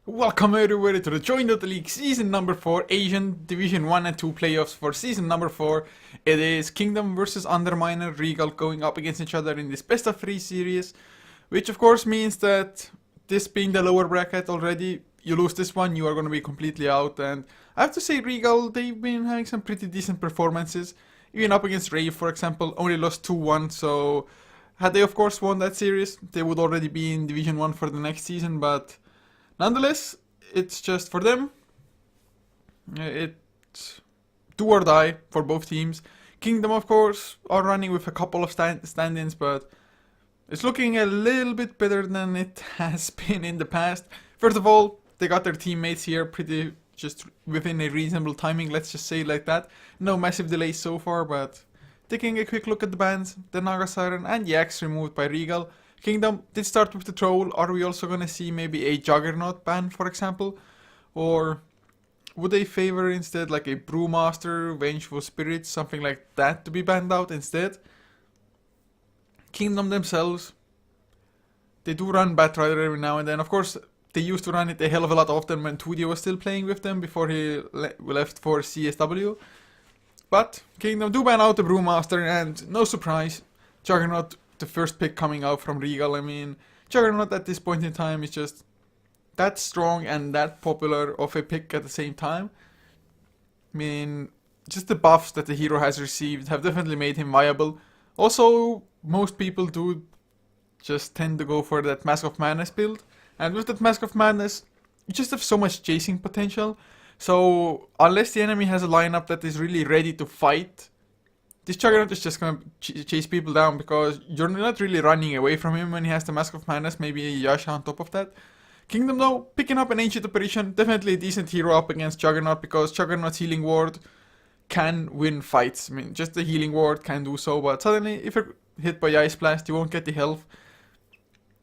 Welcome everybody to the Join Dota League Season number 4 Asian Division 1 and 2 playoffs for Season number 4. It is Kingdom versus Underminer Regal going up against each other in this best of 3 series, which of course means that this being the lower bracket already, you lose this one, you are going to be completely out. And I have to say Regal, they've been having some pretty decent performances. Even up against Rave, for example, only lost 2-1, so had they of course won that series, they would already be in Division 1 for the next season, but nonetheless, it's just for them. It's do or die for both teams. Kingdom, of course, are running with a couple of stand-ins, but it's looking a little bit better than it has been in the past. First of all, they got their teammates here pretty just within a reasonable timing, let's just say it like that. No massive delays so far, but taking a quick look at the bans, the Naga Siren and Yax removed by Regal. Kingdom did start with the Troll. Are we also gonna see maybe a Juggernaut ban, for example? Or would they favor instead like a Brewmaster, Vengeful Spirit, something like that to be banned out instead? Kingdom themselves, they do run Batrider every now and then. Of course, they used to run it a hell of a lot often when 2D was still playing with them before he left for CSW. But Kingdom do ban out the Brewmaster, and no surprise, Juggernaut, the first pick coming out from Regal. I mean, Juggernaut at this point in time is just that strong and that popular of a pick at the same time. I mean, just the buffs that the hero has received have definitely made him viable. Also, most people do just tend to go for that Mask of Madness build. And with that Mask of Madness, you just have so much chasing potential. So, unless the enemy has a lineup that is really ready to fight, this Juggernaut is just gonna chase people down because you're not really running away from him when he has the Mask of Madness, maybe a Yasha on top of that. Kingdom though, picking up an Ancient Apparition, definitely a decent hero up against Juggernaut because Juggernaut's healing ward can win fights. I mean, just the healing ward can do so, but suddenly if you're hit by Ice Blast, you won't get the health.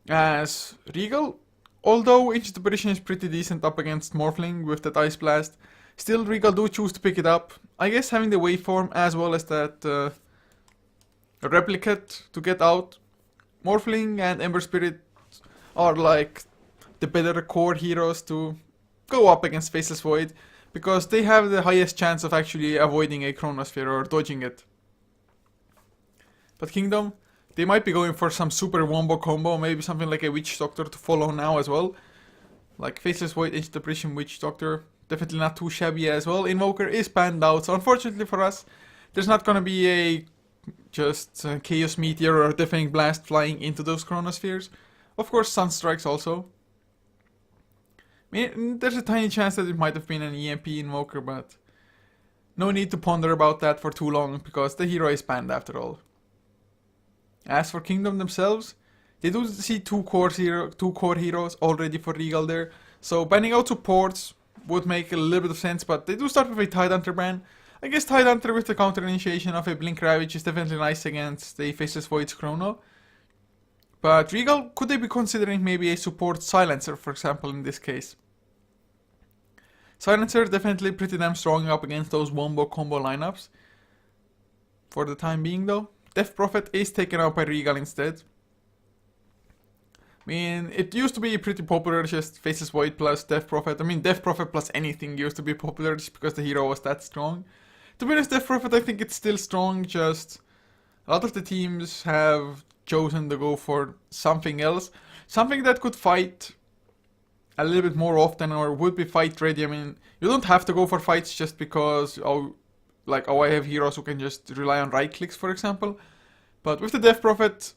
As Regal, although Ancient Apparition is pretty decent up against Morphling with that Ice Blast, still Regal do choose to pick it up. I guess having the waveform as well as that replicate to get out. Morphling and Ember Spirit are like the better core heroes to go up against Faceless Void because they have the highest chance of actually avoiding a Chronosphere or dodging it. But Kingdom, they might be going for some super wombo combo, maybe something like a Witch Doctor to follow now as well. Like Faceless Void, Ancient Apparition, Witch Doctor. Definitely not too shabby as well. Invoker is banned out, so unfortunately for us, there's not gonna be a just Chaos Meteor or Deafening Blast flying into those Chronospheres. Of course, Sunstrikes also. I mean, there's a tiny chance that it might have been an EMP Invoker, but no need to ponder about that for too long because the hero is banned after all. As for Kingdom themselves, they do see two core heroes already for Regal there, so banning out supports would make a little bit of sense, but they do start with a Tidehunter ban. I guess Tidehunter with the counter initiation of a Blink Ravage is definitely nice against the Faceless Void's Chrono. But Regal, could they be considering maybe a support Silencer, for example, in this case? Silencer definitely pretty damn strong up against those wombo combo lineups. For the time being though, Death Prophet is taken out by Regal instead. I mean, it used to be pretty popular, just Faceless Void plus Death Prophet. I mean, Death Prophet plus anything used to be popular just because the hero was that strong. To be honest, Death Prophet, I think it's still strong, just a lot of the teams have chosen to go for something else. Something that could fight a little bit more often or would be fight ready. I mean, you don't have to go for fights just because, I have heroes who can just rely on right clicks, for example. But with the Death Prophet,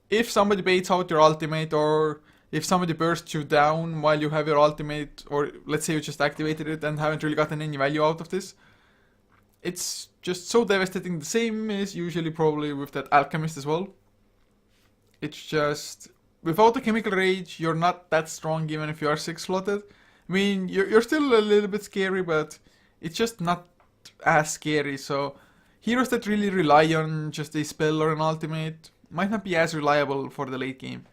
if somebody baits out your ultimate or if somebody bursts you down while you have your ultimate, or let's say you just activated it and haven't really gotten any value out of this, it's just so devastating. The same is usually probably with that Alchemist as well. It's just, without the Chemical Rage, you're not that strong even if you are 6 slotted. I mean, you're still a little bit scary, but it's just not as scary. So heroes that really rely on just a spell or an ultimate might not be as reliable for the late game.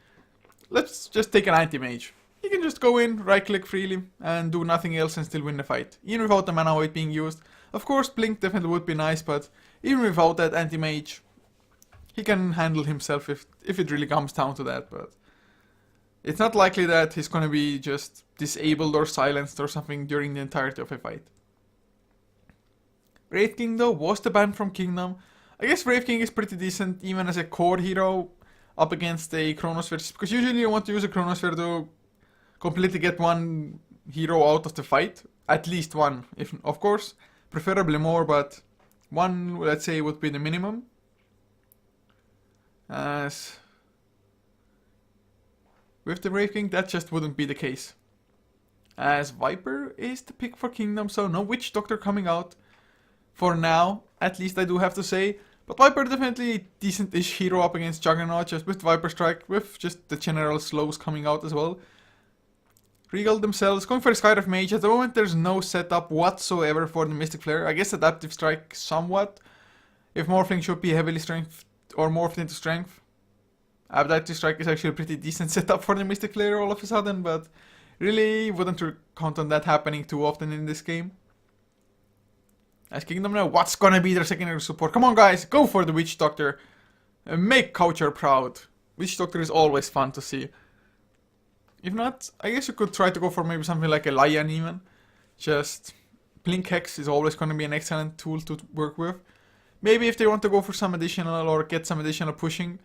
Let's just take an anti-mage. He can just go in, right click freely, and do nothing else and still win the fight, even without the mana void being used. Of course, Blink definitely would be nice, but even without that anti-mage, he can handle himself if it really comes down to that. But It's not likely that he's gonna be just disabled or silenced or something during the entirety of a fight. Wraith King though was the ban from Kingdom. I guess Wraith King is pretty decent even as a core hero up against a Chronosphere, because usually you want to use a Chronosphere to completely get one hero out of the fight. At least one, if of course, preferably more, but one, let's say, would be the minimum. As with the Wraith King, that just wouldn't be the case. As Viper is the pick for Kingdom, so no Witch Doctor coming out. For now, at least I do have to say. But Viper definitely a decent-ish hero up against Juggernaut, just with Viper Strike, with just the general slows coming out as well. Regal themselves going for a Skyrift Mage. At the moment there's no setup whatsoever for the Mystic Flare. I guess Adaptive Strike somewhat. If Morphling should be heavily strength or morphed into strength. Adaptive Strike is actually a pretty decent setup for the Mystic Flare all of a sudden, but really wouldn't count on that happening too often in this game. As Kingdom now, what's gonna be their secondary support? Come on guys, go for the Witch Doctor. Make Coucher proud. Witch Doctor is always fun to see. If not, I guess you could try to go for maybe something like a Lion even. Just Blink Hex is always gonna be an excellent tool to work with. Maybe if they want to go for some additional or get some additional pushing,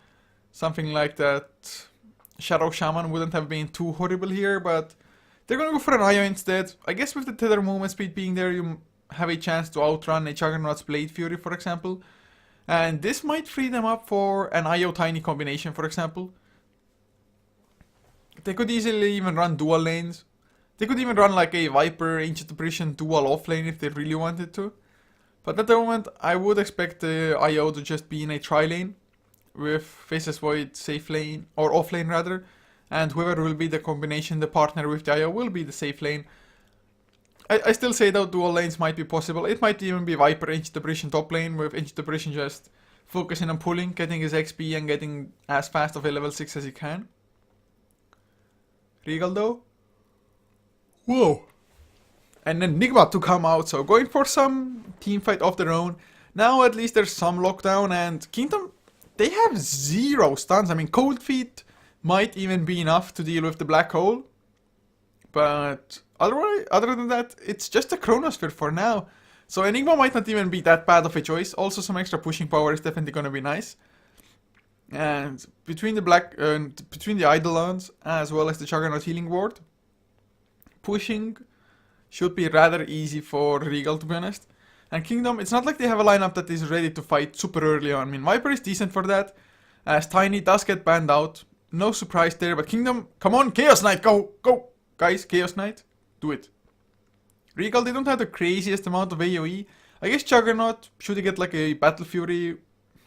something like that Shadow Shaman wouldn't have been too horrible here, but they're gonna go for an IO instead. I guess with the tether movement speed being there, you have a chance to outrun a Juggernaut's Blade Fury, for example. And this might free them up for an IO Tiny combination, for example. They could easily even run dual lanes. They could even run like a Viper Ancient Apparition dual off lane if they really wanted to. But at the moment, I would expect the IO to just be in a tri lane with Faceless Void safe lane, or off lane rather. And whoever will be the combination, the partner with the IO, will be the safe lane. I still say though dual lanes might be possible. It might even be Viper Ancient Apparition top lane with Ancient Apparition just focusing on pulling, getting his XP and getting as fast of a level 6 as he can. Regal though. Whoa. And Enigma to come out, so going for some team fight of their own. Now at least there's some lockdown, and Kingdom, they have 0 stuns. I mean, Cold Feet might even be enough to deal with the Black Hole. But other than that, it's just a Chronosphere for now. So Enigma might not even be that bad of a choice. Also some extra pushing power is definitely gonna be nice. And between the between the Eidolons as well as the Juggernaut Healing Ward, pushing should be rather easy for Regal, to be honest. And Kingdom, it's not like they have a lineup that is ready to fight super early on. I mean, Viper is decent for that, as Tiny does get banned out. No surprise there, but Kingdom, come on, Chaos Knight, go, go! Guys, Chaos Knight, do it. Regal, they don't have the craziest amount of AoE. I guess Juggernaut, should he get like a Battle Fury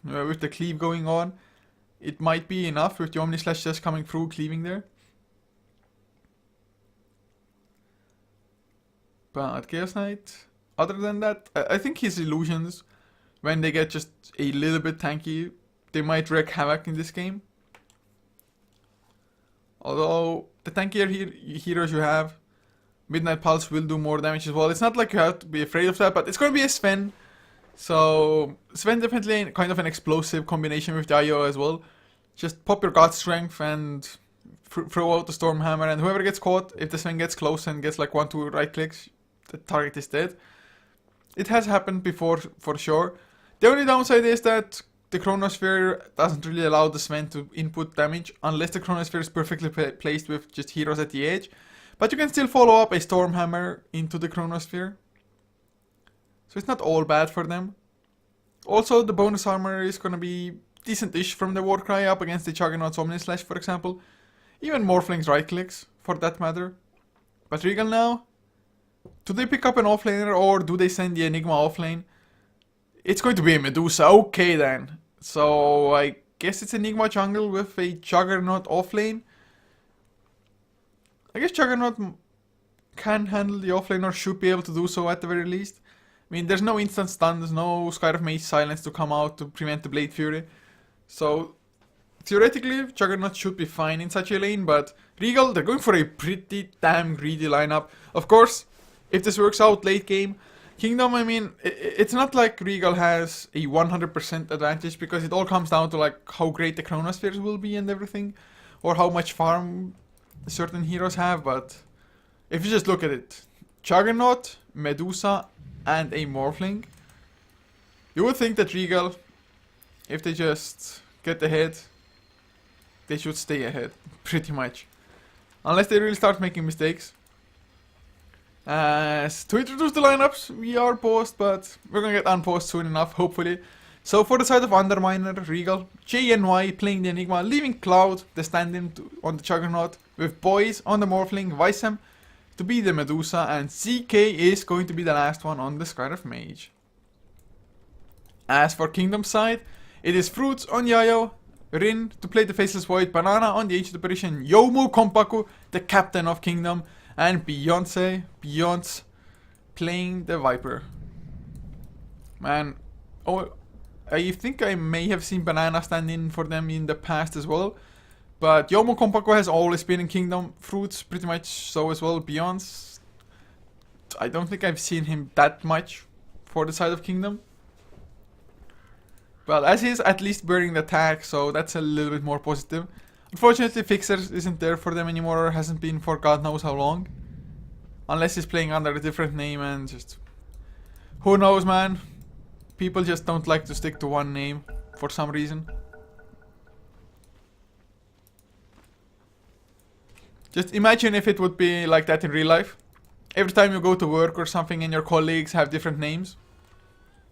with the cleave going on, it might be enough with the Omni Slash just coming through, cleaving there. But Chaos Knight, other than that, I think his illusions, when they get just a little bit tanky, they might wreak havoc in this game. Although, the tankier heroes you have, Midnight Pulse will do more damage as well. It's not like you have to be afraid of that, but it's going to be a Sven. So, Sven definitely kind of an explosive combination with the IO as well. Just pop your God Strength and throw out the Stormhammer, and whoever gets caught, if the Sven gets close and gets like 1-2 right clicks, the target is dead. It has happened before for sure. The only downside is that the Chronosphere doesn't really allow the Sven to input damage unless the Chronosphere is perfectly placed with just heroes at the edge. But you can still follow up a Stormhammer into the Chronosphere. So it's not all bad for them. Also, the bonus armor is gonna be decent-ish from the Warcry up against the Juggernaut's Omni Slash, for example. Even Morphling's right clicks, for that matter. But Regal now, do they pick up an offlaner or do they send the Enigma offlane? It's going to be a Medusa, okay then. So I guess it's Enigma jungle with a Juggernaut offlane. I guess Juggernaut can handle the offlane or should be able to do so at the very least. I mean, there's no instant stun, there's no Skyrift Mage silence to come out to prevent the Blade Fury. So, theoretically, Juggernaut should be fine in such a lane, but Regal, they're going for a pretty damn greedy lineup. Of course, if this works out late game, Kingdom, I mean, it's not like Regal has a 100% advantage, because it all comes down to like how great the Chronospheres will be and everything, or how much farm certain heroes have, but if you just look at it, Juggernaut, Medusa, and a Morphling, you would think that Regal, if they just get ahead, they should stay ahead, pretty much. Unless they really start making mistakes. As to introduce the lineups, we are paused, but we're gonna get unpaused soon enough, hopefully. So for the side of Underminer, Regal, JNY playing the Enigma, leaving Cloud, the stand-in on the Juggernaut, with Boys on the Morphling, Visem to be the Medusa, and CK is going to be the last one on the Skyriff Mage. As for Kingdom side, it is Fruits on Yayo, Rin to play the Faceless Void, Banana on the Ancient Apparition, Yomu Kompaku, the Captain of Kingdom, and Beyonce playing the Viper. Man, oh, I think I may have seen Banana stand in for them in the past as well. But Yomu Kompaku has always been in Kingdom. Fruits pretty much so as well. Beyonce, I don't think I've seen him that much for the side of Kingdom. Well, as he's at least bearing the tag, so that's a little bit more positive. Unfortunately, Fixer isn't there for them anymore, or hasn't been for God knows how long. Unless he's playing under a different name and just... who knows, man? People just don't like to stick to one name for some reason. Just imagine if it would be like that in real life. Every time you go to work or something and your colleagues have different names.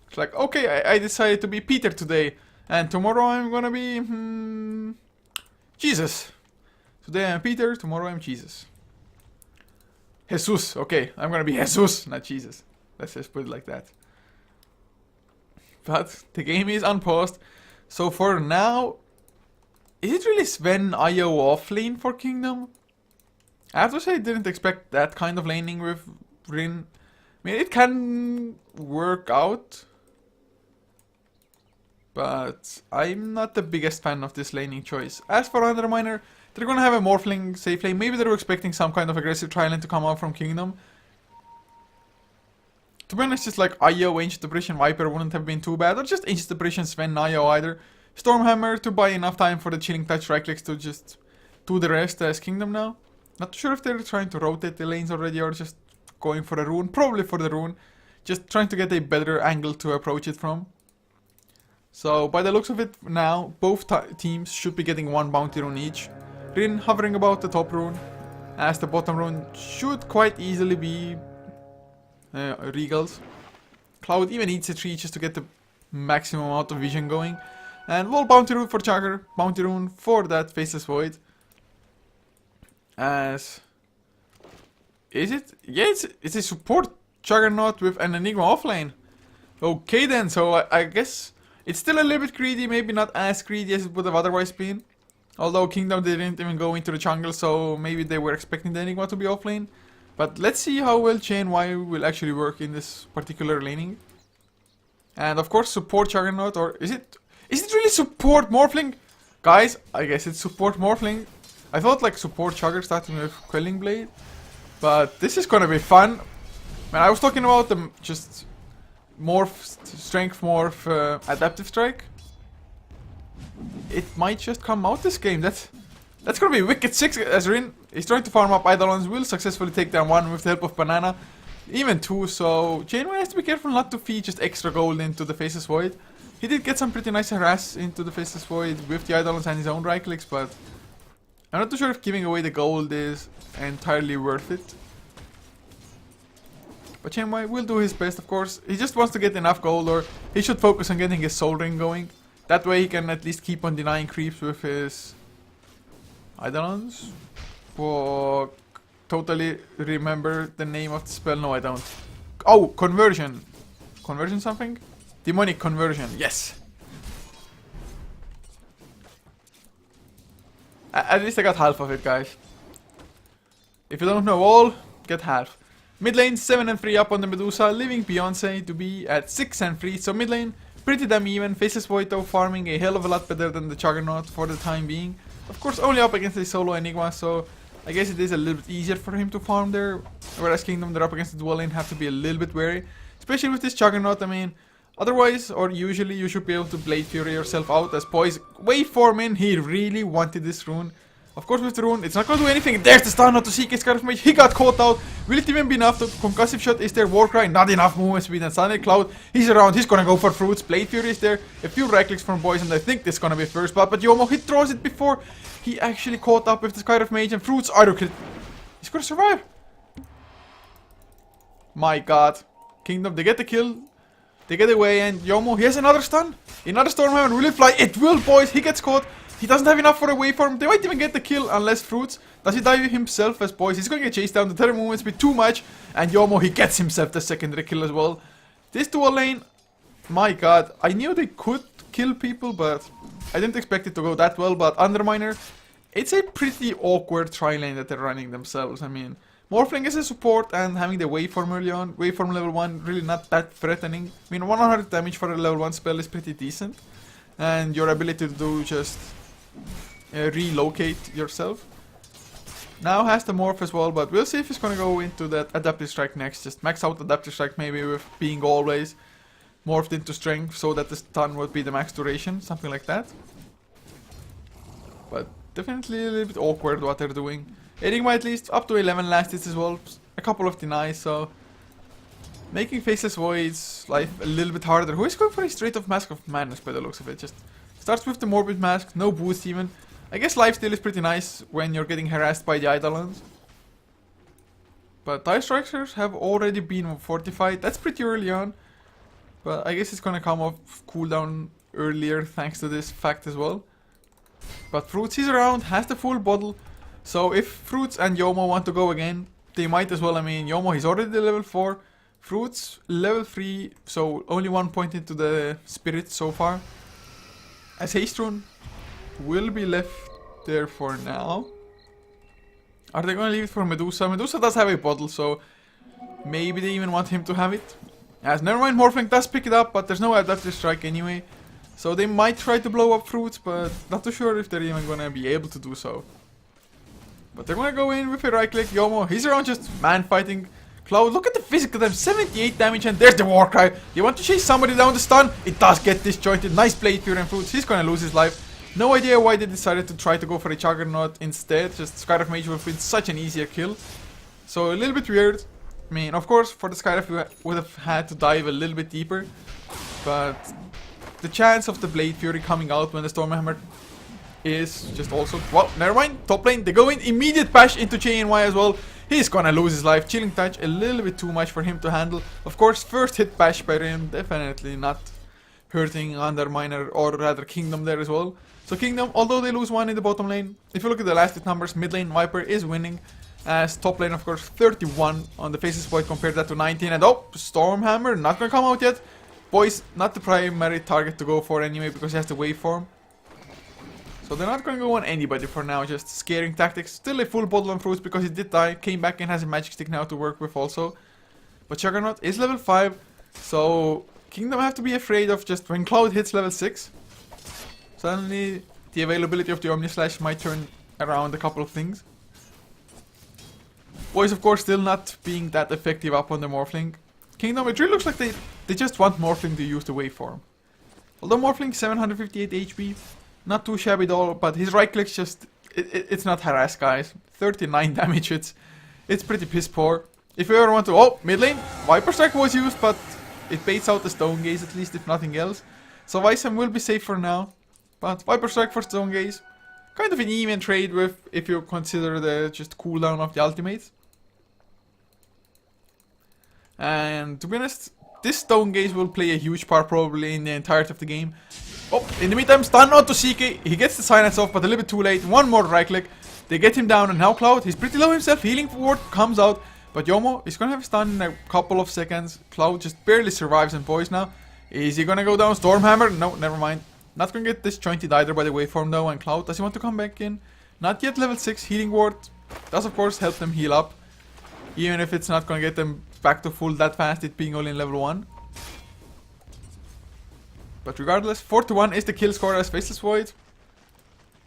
It's like, okay, I decided to be Peter today, and tomorrow I'm gonna be Jesus. Today I'm Peter, tomorrow I'm Jesus. Jesus, okay, I'm gonna be Jesus, not Jesus. Let's just put it like that. But the game is unpaused, so for now, is it really Sven IO offlane for Kingdom? I have to say I didn't expect that kind of laning with Rin. I mean, it can work out. But I'm not the biggest fan of this laning choice. As for Underminer, they're gonna have a Morphling safe lane. Maybe they were expecting some kind of aggressive tri-lane to come out from Kingdom. To be honest, just like IO, Ancient Apparition, Viper wouldn't have been too bad. Or just Ancient Apparition, Sven, IO either. Stormhammer to buy enough time for the Chilling Touch right clicks to just do the rest as Kingdom now. Not sure if they're trying to rotate the lanes already or just going for the rune. Probably for the rune. Just trying to get a better angle to approach it from. So, by the looks of it now, both teams should be getting one bounty rune each. Rin hovering about the top rune, as the bottom rune should quite easily be Regal's. Cloud even needs a tree just to get the maximum amount of vision going. And well, bounty rune for Chugger, bounty rune for that Faceless Void. As... is it? Yeah, it's a support Juggernaut with an Enigma offlane. Okay then, so I guess... it's still a little bit greedy, maybe not as greedy as it would have otherwise been. Although Kingdom didn't even go into the jungle, so maybe they were expecting the Enigma to be offlane. But let's see how well JNY will actually work in this particular laning. And of course support Juggernaut, or is it really support Morphling? Guys, I guess it's support Morphling. I thought like support Chugger starting with Quelling Blade. But this is gonna be fun. Man, I was talking about the just... morph, strength morph, adaptive strike. It might just come out this game. That's gonna be wicked 6 as Rin is trying to farm up Eidolons, will successfully take down one with the help of Banana. Even two, so Janeway has to be careful not to feed just extra gold into the Faceless Void. He did get some pretty nice harass into the Faceless Void with the Eidolons and his own right clicks, but I'm not too sure if giving away the gold is entirely worth it. But Janeway will do his best, of course. He just wants to get enough gold, or he should focus on getting his Soul Ring going. That way he can at least keep on denying creeps with his Eidolons. Whoa, totally remember the name of the spell. No, I don't. Oh, Conversion. Conversion something? Demonic Conversion, yes. At least I got half of it, guys. If you don't know all, get half. Mid lane 7 and 3 up on the Medusa, leaving Beyonce to be at 6 and 3. So mid lane, pretty damn even. Faceless Void though farming a hell of a lot better than the Juggernaut for the time being. Of course, only up against a solo Enigma, so I guess it is a little bit easier for him to farm there. Whereas Kingdom, they're up against the dual lane, have to be a little bit wary. Especially with this Juggernaut, I mean, otherwise, or usually, you should be able to Blade Fury yourself out as Poise. Waveform in, he really wanted this rune. Of course with the rune, it's not gonna do anything. There's the stun, not to seek his Scarf Mage. He got caught out. Will it even be enough? The concussive shot is there. Warcry, not enough movement speed. And suddenly Cloud, he's around. He's gonna go for fruits. Blade Fury is there. A few right clicks from boys, and I think this is gonna be first blood. But Yomo, he throws it before he actually caught up with the Scarf Mage, and fruits auto crit. He's gonna survive. My god. Kingdom, they get the kill. They get away, and Yomo, he has another stun. Another Stormhammer, will it fly? It will, boys. He gets caught. He doesn't have enough for a waveform. They might even get the kill unless fruits. Does he die himself as boys? He's going to get chased down. The tether movements be too much. And Yomo, he gets himself the secondary kill as well. This dual lane, my god. I knew they could kill people, but I didn't expect it to go that well. But Underminer, it's a pretty awkward tri-lane that they're running themselves. I mean, Morphling is a support, and having the waveform early on, waveform level 1, really not that threatening. I mean, 100 damage for a level 1 spell is pretty decent. And your ability to do just relocate yourself. Now has the morph as well, but we'll see if he's gonna go into that adaptive strike next. Just max out adaptive strike, maybe with being always morphed into strength, so that the stun would be the max duration, something like that. But definitely a little bit awkward what they're doing. Enigma at least up to 11 last hits as well, a couple of denies, so making Faceless Void's life a little bit harder. Who is going for a straight off Mask of Madness by the looks of it? Just starts with the Morbid Mask, no boost even. I guess lifesteal is pretty nice when you're getting harassed by the Eidolons. But TIE Strikers have already been fortified, that's pretty early on. But I guess it's gonna come off cooldown earlier thanks to this fact as well. But Fruits is around, has the full bottle. So if Fruits and Yomo want to go again, they might as well. I mean, Yomo, he's already level 4. Fruits, level 3, so only 1 point into the spirit so far. As Haste Rune will be left there for now. Are they going to leave it for Medusa? Medusa does have a bottle, so maybe they even want him to have it. As Nevermind Morphling does pick it up, but there's no adaptive strike anyway. So they might try to blow up Fruits, but not too sure if they're even going to be able to do so. But they're going to go in with a right click. Yomo, he's around just man fighting. Cloud, look at the physical damage, 78 damage, and there's the Warcry. You want to chase somebody down the stun? It does get disjointed. Nice Blade Fury and Fruits. He's going to lose his life. No idea why they decided to try to go for a Juggernaut instead. Just Skydive Mage would have been such an easier kill. So a little bit weird. I mean, of course, for the Skydive we would have had to dive a little bit deeper. But the chance of the Blade Fury coming out when the Stormhammer is just also... Well, never mind. Top lane, they go in. Immediate bash into JNY as well. He's gonna lose his life. Chilling Touch, a little bit too much for him to handle. Of course, first hit bash by him. Definitely not hurting Underminer, or rather Kingdom there as well. So Kingdom, although they lose 1 in the bottom lane, if you look at the last hit numbers, mid lane Viper is winning. As top lane, of course, 31 on the Faceless Void compared that to 19. And oh, Stormhammer, not gonna come out yet. Boys, not the primary target to go for anyway, because he has the waveform. So they're not going to go on anybody for now, just scaring tactics. Still a full bottle on Fruits because he did die, came back and has a magic stick now to work with also. But Juggernaut is level 5, so Kingdom have to be afraid of just when Cloud hits level 6. Suddenly the availability of the Omnislash might turn around a couple of things. Boys, of course, still not being that effective up on the Morphling. Kingdom, it really looks like they just want Morphling to use the waveform. Although Morphling 758 HP. Not too shabby at all, but his right click's just... It's not harass, guys. 39 damage, it's pretty piss poor. If you ever want to... Oh, mid lane, Viper Strike was used, but it baits out the Stone Gaze at least, if nothing else. So Visam will be safe for now. But Viper Strike for Stone Gaze, kind of an even trade with, if you consider the just cooldown of the ultimates. And to be honest, this Stone Gaze will play a huge part probably in the entirety of the game. Oh, in the meantime, stun onto CK. He gets the silence off, but a little bit too late. One more right click. They get him down, and now Cloud, he's pretty low himself. Healing ward comes out, but Yomo is gonna have stun in a couple of seconds. Cloud just barely survives, and boys now, is he gonna go down? Stormhammer? No, never mind. Not gonna get disjointed either by the waveform though, and Cloud, does he want to come back in? Not yet level 6. Healing ward does of course help them heal up, even if it's not gonna get them back to full that fast, it being only in level 1. But regardless, 4-1 is the kill score as Faceless Void.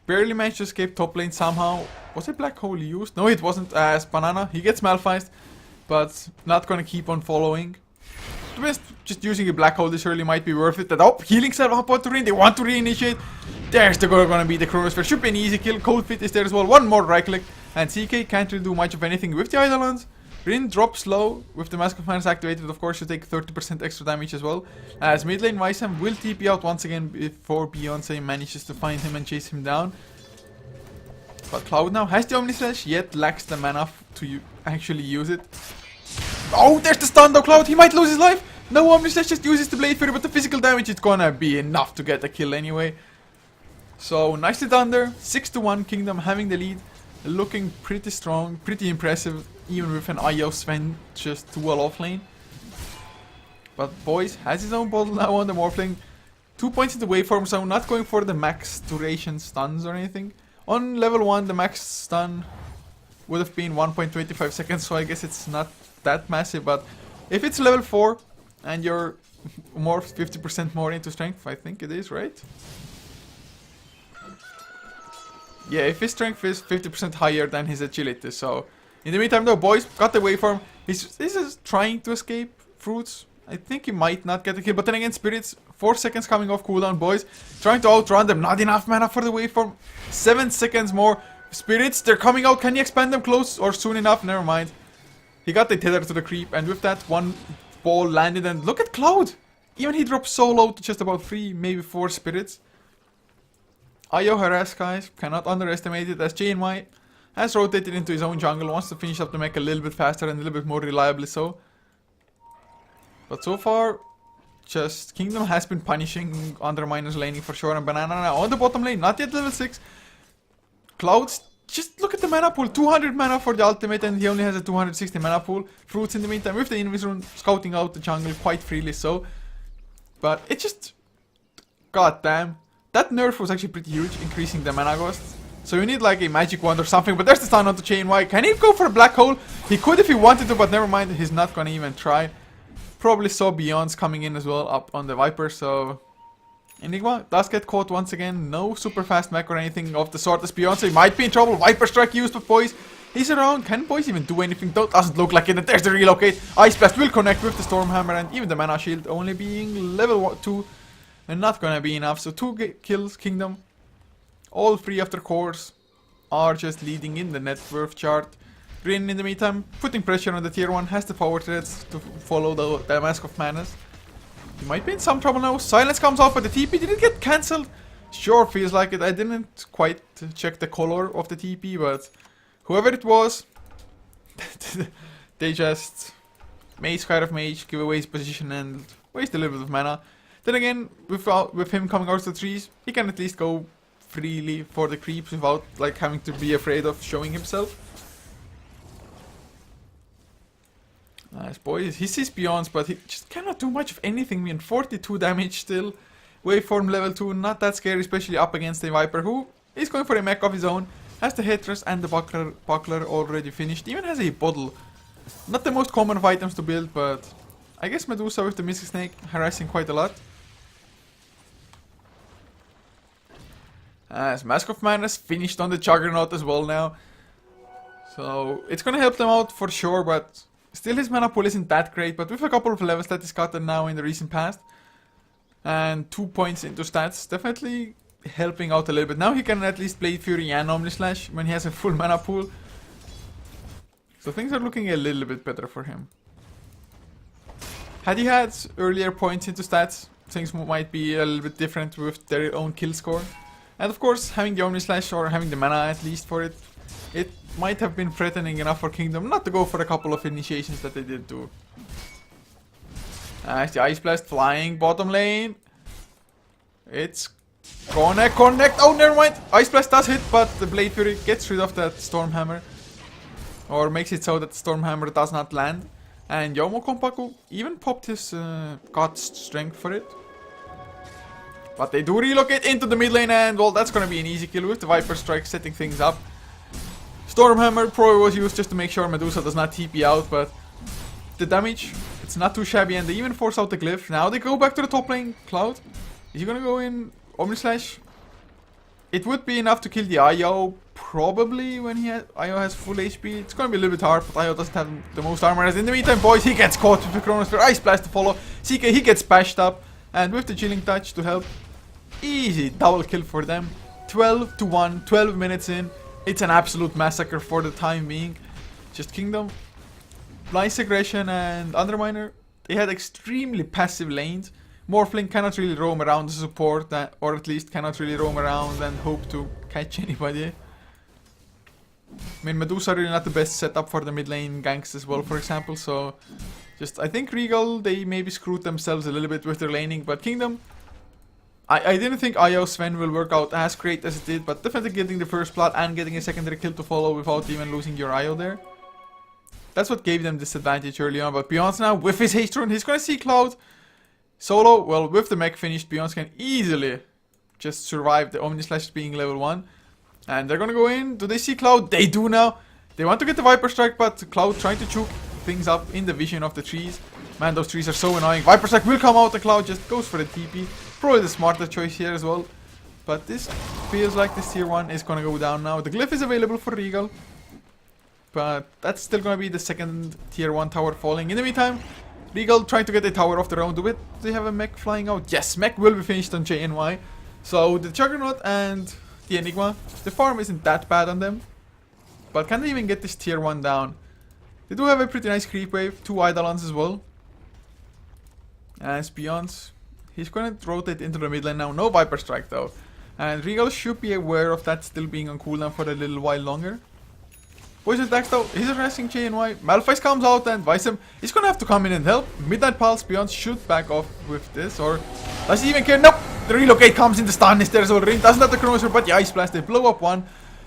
Barely managed to escape top lane somehow. Was it Black Hole used? No, it wasn't, as Banana. He gets Malphized, but not gonna keep on following. be honest, just using a black hole this early might be worth it. That, oh, healing self up on Turin. They want to reinitiate. There's the goal gonna be the Chronosphere. Should be an easy kill. Cold Fit is there as well. One more right click. And CK can't really do much of anything with the Eidolons. Rin drops low with the Mask of Madness activated. Of course, you take 30% extra damage as well. As mid lane, Wiseham will TP out once again before Beyonce manages to find him and chase him down. But Cloud now has the Omni Slash, yet lacks the mana to actually use it. Oh, there's the stun though, Cloud. He might lose his life. No Omni Slash, just uses the Blade Fury, but the physical damage is gonna be enough to get a kill anyway. So, nicely done there. 6-1, Kingdom having the lead. Looking pretty strong, pretty impressive, even with an IO Sven just too well off lane. But Boys has his own bottle now on the Morphling. 2 points in the waveform, so not going for the max duration stuns or anything. On level 1, the max stun would have been 1.25 seconds, so I guess it's not that massive. But if it's level 4 and you're more 50% more into strength, I think it is, right? Yeah, if his strength is 50% higher than his agility. So, in the meantime though, Boys got the waveform. He's just trying to escape Fruits. I think he might not get the kill. But then again, Spirits, 4 seconds coming off cooldown, Boys. Trying to outrun them. Not enough mana for the waveform. 7 seconds more. Spirits, they're coming out. Can he expand them close or soon enough? Never mind. He got the tether to the creep. And with that, one ball landed. And look at Cloud. Even he dropped so low to just about 3, maybe 4 Spirits. IO harass, guys, cannot underestimate it, as JNY has rotated into his own jungle, wants to finish up the mech a little bit faster and a little bit more reliably so. But so far, just Kingdom has been punishing underminers laning for sure, and Banana now on the bottom lane, not yet level 6. Clouds, just look at the mana pool, 200 mana for the ultimate, and he only has a 260 mana pool. Fruits in the meantime with the Invis rune scouting out the jungle quite freely so. But it just, god damn. That nerf was actually pretty huge, increasing the mana cost. So you need like a magic wand or something, but there's the stun onto Chain Y. Can he go for a black hole? He could if he wanted to, but never mind, he's not gonna even try. Probably saw Beyond's coming in as well up on the Viper, so... Enigma does get caught once again. No super fast mech or anything of the sort as Beyond, so he might be in trouble. Viper Strike used, but Boys, he's around. Can Boys even do anything though? Doesn't look like it. And there's the relocate. Ice Blast will connect with the Stormhammer and even the Mana Shield only being level 2. And not gonna be enough, so 2 kills, Kingdom. All 3 after cores are just leading in the net worth chart. Rin in the meantime, putting pressure on the tier 1, has the power threads to follow the Mask of Madness. He might be in some trouble now. Silence comes off, but the TP didn't get cancelled. Sure feels like it. I didn't quite check the color of the TP, but whoever it was, they just made Skyr of Mage give away his position and waste a little bit of mana. Then again, with him coming out of the trees, he can at least go freely for the creeps without like having to be afraid of showing himself. Nice Boys, he sees Beyonds, but he just cannot do much of anything, man. 42 damage still. Waveform level 2, not that scary, especially up against a Viper who is going for a mech of his own. Has the Headrest and the buckler already finished, even has a bottle. Not the most common of items to build, but I guess Medusa with the Mystic Snake harassing quite a lot. As Mask of Madness finished on the Juggernaut as well now. So it's gonna help them out for sure, but still his mana pool isn't that great. But with a couple of levels that he's gotten now in the recent past, and 2 points into stats, definitely helping out a little bit. Now he can at least play Fury and Omni Slash when he has a full mana pool. So things are looking a little bit better for him. Had he had earlier points into stats, things might be a little bit different with their own kill score. And of course, having the Omni Slash or having the mana at least for it, it might have been threatening enough for Kingdom not to go for a couple of initiations that they did do. As the Ice Blast flying bottom lane. It's gonna connect. Oh, never mind. Ice Blast does hit, but the Blade Fury gets rid of that Stormhammer. Or makes it so that the Stormhammer does not land. And Yomo Kompaku even popped his God Strength for it. But they do relocate into the mid lane, and well, that's gonna be an easy kill with the Viper Strike setting things up. Stormhammer probably was used just to make sure Medusa does not TP out, but the damage, it's not too shabby, and they even force out the Glyph. Now they go back to the top lane. Cloud, is he gonna go in Omni Slash? It would be enough to kill the IO, probably, when IO has full HP. It's gonna be a little bit hard, but IO doesn't have the most armor. As in the meantime, boys, he gets caught with the Chronosphere. Ice Blast to follow. CK, he gets bashed up. And with the Chilling Touch to help, easy double kill for them. 12 to 1, 12 minutes in. It's an absolute massacre for the time being. Just Kingdom, Nice Aggression, and Underminer. They had extremely passive lanes. Morphling cannot really roam around the support, or at least cannot really roam around and hope to catch anybody. I mean, Medusa really not the best setup for the mid lane ganks as well, for example, so just, I think Regal, they maybe screwed themselves a little bit with their laning, but Kingdom, I didn't think IO Sven will work out as great as it did, but definitely getting the first blood and getting a secondary kill to follow without even losing your IO there. That's what gave them this advantage early on, but Beyond now, with his haste rune, he's gonna see Cloud. Solo, well, with the mech finished, Beyond can easily just survive the Omni Slash being level 1. And they're gonna go in. Do they see Cloud? They do now. They want to get the Viper Strike, but Cloud trying to choke things up in the vision of the trees. Man, those trees are so annoying. Viper Strike will come out, and Cloud just goes for the TP. Probably the smarter choice here as well. But this feels like this tier 1 is gonna go down now. The Glyph is available for Regal, but that's still gonna be the second tier 1 tower falling. In the meantime, Regal trying to get a tower off their own. Do they have a mech flying out? Yes, mech will be finished on JNY. So the Juggernaut and the Enigma, the farm isn't that bad on them. But can they even get this tier 1 down? They do have a pretty nice creep wave, 2 Eidolons as well. As Beyond, he's gonna rotate into the mid lane now. No Viper Strike though. And Regal should be aware of that still being on cooldown for a little while longer. Poison attacks though, he's addressing JNY. Malphite comes out and Visem is gonna have to come in and help. Midnight Pulse, Beyond should back off with this, or does he even care? Nope! The relocate comes in, the stun is there as well. Rin doesn't have the Chronosphere, but the Ice Blast, they blow up one.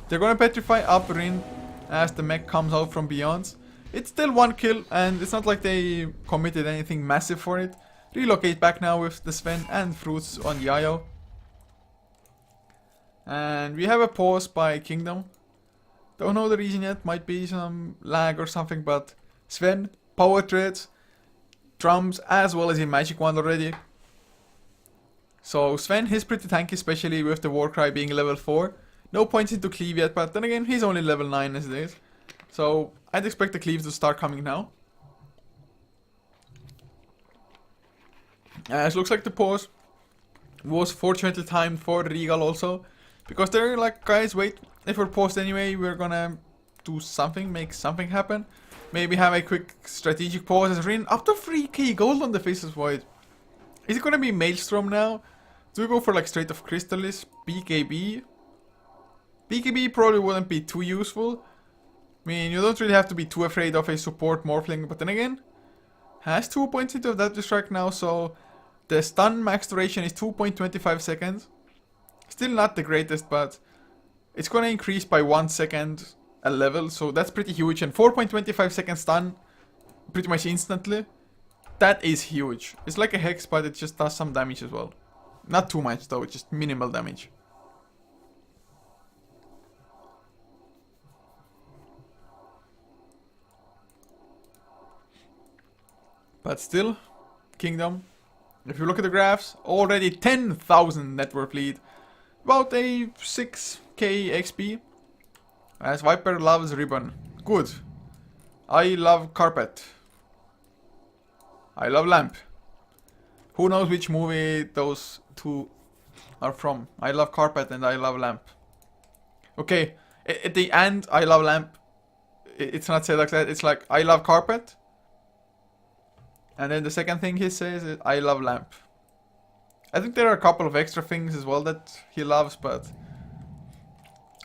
They're gonna petrify up Rin as the mech comes out from Beyond. It's still one kill, and it's not like they committed anything massive for it. Relocate back now with the Sven and Fruits on the IO. And we have a pause by Kingdom. Don't know the reason yet, might be some lag or something, but Sven, power treads, drums, as well as a magic wand already. So Sven, he's pretty tanky, especially with the Warcry being level 4. No points into cleave yet, but then again, he's only level 9 as it is. So I'd expect the cleaves to start coming now. It looks like the pause was fortunately timed for Regal also. Because they're like, guys, wait, if we're paused anyway, we're gonna do something, make something happen. Maybe have a quick strategic pause as Rin up to 3k gold on the Faceless Void. Is it gonna be Maelstrom now? Do we go for like straight of Crystallis? BKB? BKB probably wouldn't be too useful. I mean, you don't really have to be too afraid of a support Morphling, but then again, has 2 points into that strike now, so the stun max duration is 2.25 seconds. Still not the greatest, but it's gonna increase by 1 second a level, so that's pretty huge. And 4.25 second stun pretty much instantly. That is huge. It's like a Hex, but it just does some damage as well. Not too much though, just minimal damage. But still, Kingdom, if you look at the graphs, already 10,000 net worth lead. About a 6k XP. As Viper loves Ribbon. Good. I love Carpet. I love Lamp. Who knows which movie those two are from. I love Carpet and I love Lamp. Okay, at the end, I love Lamp. It's not said like that, it's like, I love Carpet. And then the second thing he says is, I love Lamp. I think there are a couple of extra things as well that he loves, but...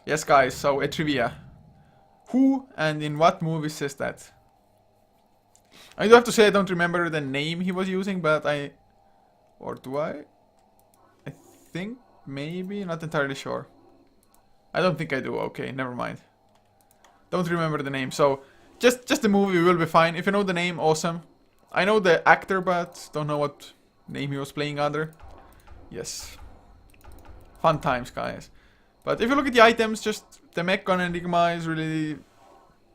Yes, guys, so a trivia. Who and in what movie says that? I do have to say I don't remember the name he was using, but I... Or do I? I think, maybe, not entirely sure. I don't think I do, okay, never mind. Don't remember the name, so... Just the movie will be fine. If you know the name, awesome. I know the actor, but don't know what name he was playing under. Yes. Fun times, guys. But if you look at the items, just the Mech Gun Enigma is really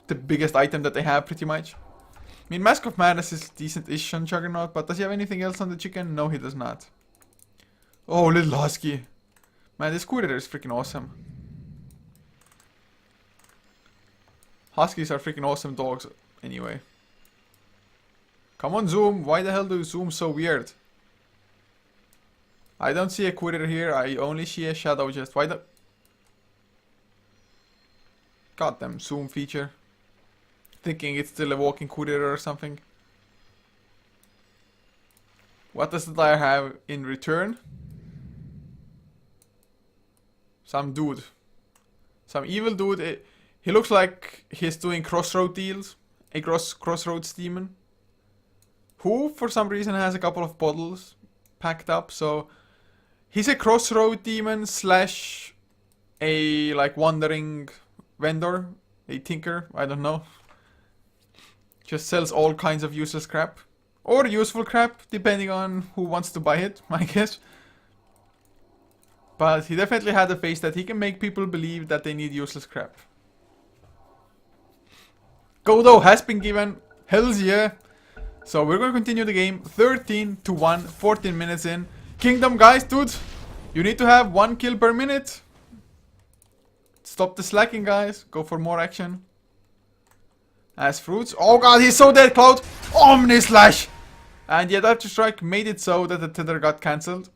the biggest item that they have, pretty much. I mean, Mask of Madness is decent-ish on Juggernaut, but does he have anything else on the chicken? No, he does not. Oh, little Husky. Man, this Courier is freaking awesome. Huskies are freaking awesome dogs anyway. Come on, Zoom. Why the hell do you zoom so weird? I don't see a Courier here. I only see a Shadow Chest. Why the... Goddamn zoom feature. Thinking it's still a walking Courier or something. What does the Dire have in return? Some dude. Some evil dude. He looks like he's doing crossroad deals. A crossroads demon. Who, for some reason, has a couple of bottles packed up. So, he's a crossroad demon slash a, like, wandering vendor. A tinker. I don't know. Just sells all kinds of useless crap. Or useful crap, depending on who wants to buy it, I guess. But he definitely had a face that he can make people believe that they need useless crap. Godo has been given. Hells yeah. So we're going to continue the game. 13-1, 14 minutes in. Kingdom, guys, dude. You need to have 1 kill per minute. Stop the slacking, guys. Go for more action. As fruits. Oh god, he's so dead, Cloud. Omni Slash. And yet After Strike made it so that the tether got cancelled.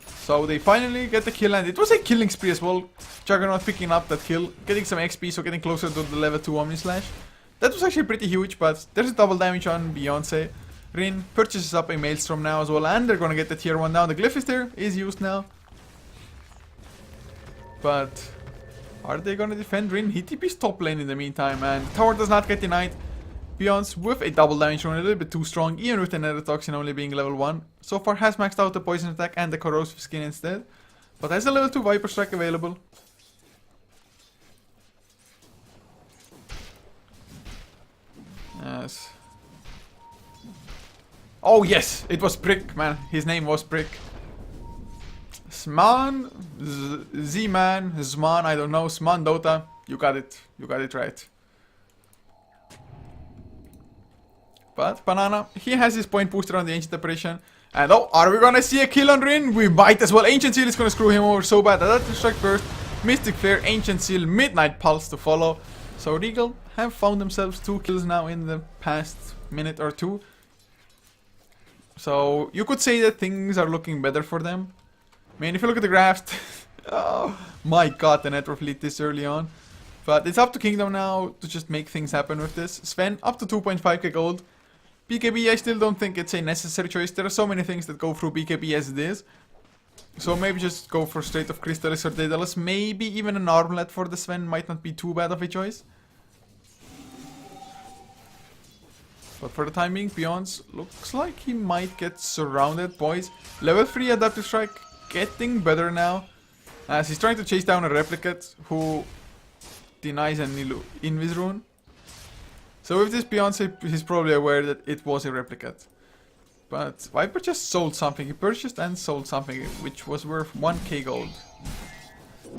So they finally get the kill, and it was a killing spree as well. Juggernaut picking up that kill, getting some XP, so getting closer to the level 2 Omni Slash. That was actually pretty huge, but there's a double damage on Beyonce. Rin purchases up a Maelstrom now as well, and they're gonna get the tier 1 down. The Glyph is there, is used now. But are they gonna defend Rin? He TP's top lane in the meantime, and tower does not get denied. Beyonce with a double damage rune, a little bit too strong, even with the Nether Toxin only being level 1. So far has maxed out the poison attack and the corrosive skin instead. But has a level 2 Viper Strike available. Yes. Oh yes, it was Brick, man. His name was Brick. Sman, Z-Man, Zman, I don't know. Sman Dota. You got it. You got it right. But Banana, he has his point booster on the Ancient Apparition. And oh, are we gonna see a kill on Rin? We might as well. Ancient Seal is gonna screw him over so bad. That Strike first. Mystic Flare, Ancient Seal, Midnight Pulse to follow. So Regal have found themselves 2 kills now in the past minute or 2. So you could say that things are looking better for them. I mean, if you look at the graphs, oh my god, the net worth lead this early on. But it's up to Kingdom now to just make things happen with this. Sven up to 2.5k gold. BKB, I still don't think it's a necessary choice. There are so many things that go through BKB as it is. So maybe just go for straight of Crystallis or Daedalus. Maybe even an Armlet for the Sven might not be too bad of a choice. But for the time being, Beyonce looks like he might get surrounded, boys. Level 3 Adaptive Strike getting better now. As he's trying to chase down a Replicate who denies an Invis rune. So with this Beyonce, he's probably aware that it was a Replicate. But Viper just sold something. He purchased and sold something, which was worth 1k gold.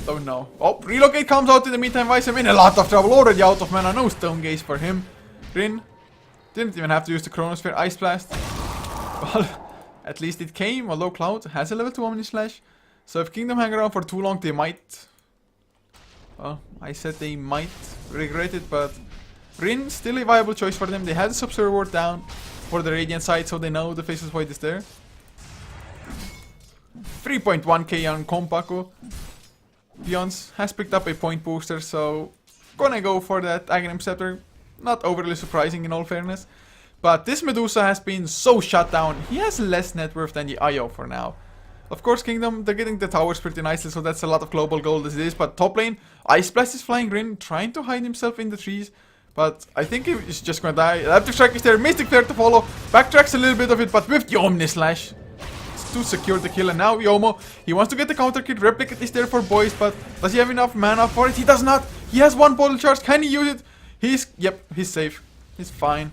Oh no. Oh, Relocate comes out in the meantime. Vice in a lot of trouble. Already out of mana. No Stone Gaze for him. Rin didn't even have to use the Chronosphere Ice Blast. Well, at least it came. Although Cloud has a level 2 Omni Slash. So if Kingdom hang around for too long, they might... Well, I said they might regret it, but... Rin, still a viable choice for them. They had the Sub-Zero ward down for the Radiant side, so they know the Faceless Void is there. 3.1k on Kompaku. Beyonce has picked up a point booster, so gonna go for that Aghanim Scepter. Not overly surprising in all fairness. But this Medusa has been so shut down. He has less net worth than the IO for now. Of course, Kingdom, they're getting the towers pretty nicely, so that's a lot of global gold as it is. But top lane, Ice Blast is flying Rin, trying to hide himself in the trees. But I think he's just gonna die. Adaptive Strike is there, Mystic Flare to follow. Backtracks a little bit of it, but with the Omni Slash to secure the kill. And now Yomo, he wants to get the counter kit. Replicate is there for boys, but does he have enough mana for it? He does not. He has 1 bottle charge. Can he use it? He's safe. He's fine.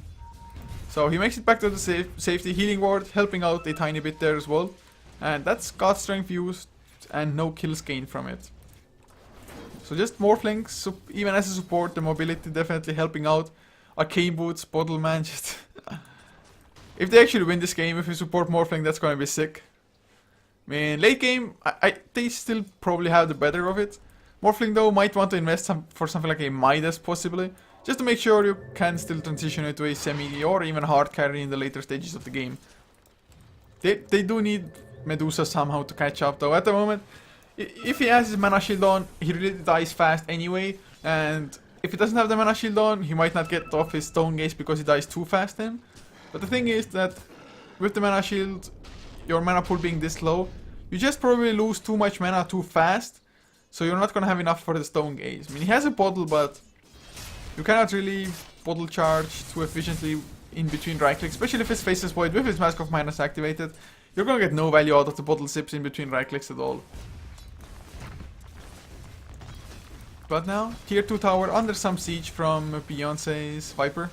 So he makes it back to the safety. Healing ward, helping out a tiny bit there as well. And that's God Strength used and no kills gained from it. So just Morphlings, even as a support, the mobility definitely helping out. Arcane Boots, Bottle Man, just... If they actually win this game, if we support Morphling, that's gonna be sick. I mean, late game, they still probably have the better of it. Morphling though might want to invest for something like a Midas possibly, just to make sure you can still transition it to a semi or even hard carry in the later stages of the game. They do need Medusa somehow to catch up though. At the moment, if he has his mana shield on, he really dies fast anyway, and if he doesn't have the mana shield on, he might not get off his stone gaze because he dies too fast then. But the thing is that with the mana shield, your mana pool being this low, you just probably lose too much mana too fast, so you're not gonna have enough for the stone gaze. I mean, he has a bottle, but you cannot really bottle charge too efficiently in between right clicks, especially if his Faceless Void with his Mask of Minus activated. You're gonna get no value out of the bottle sips in between right clicks at all. But now, tier 2 tower under some siege from Beyonce's Viper.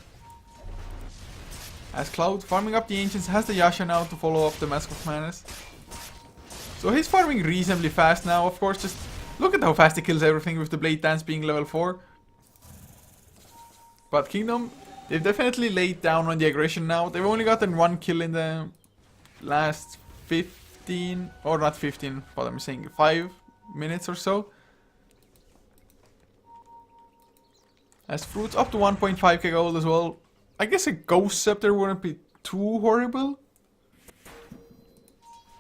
As Cloud, farming up the Ancients, has the Yasha now to follow up the Mask of Madness. So he's farming reasonably fast now, of course, just look at how fast he kills everything with the Blade Dance being level 4. But Kingdom, they've definitely laid down on the aggression now. They've only gotten 1 kill in the last 15, or not 15, but I'm saying 5 minutes or so. As Fruits up to 1.5k gold as well. I guess a Ghost Scepter wouldn't be too horrible.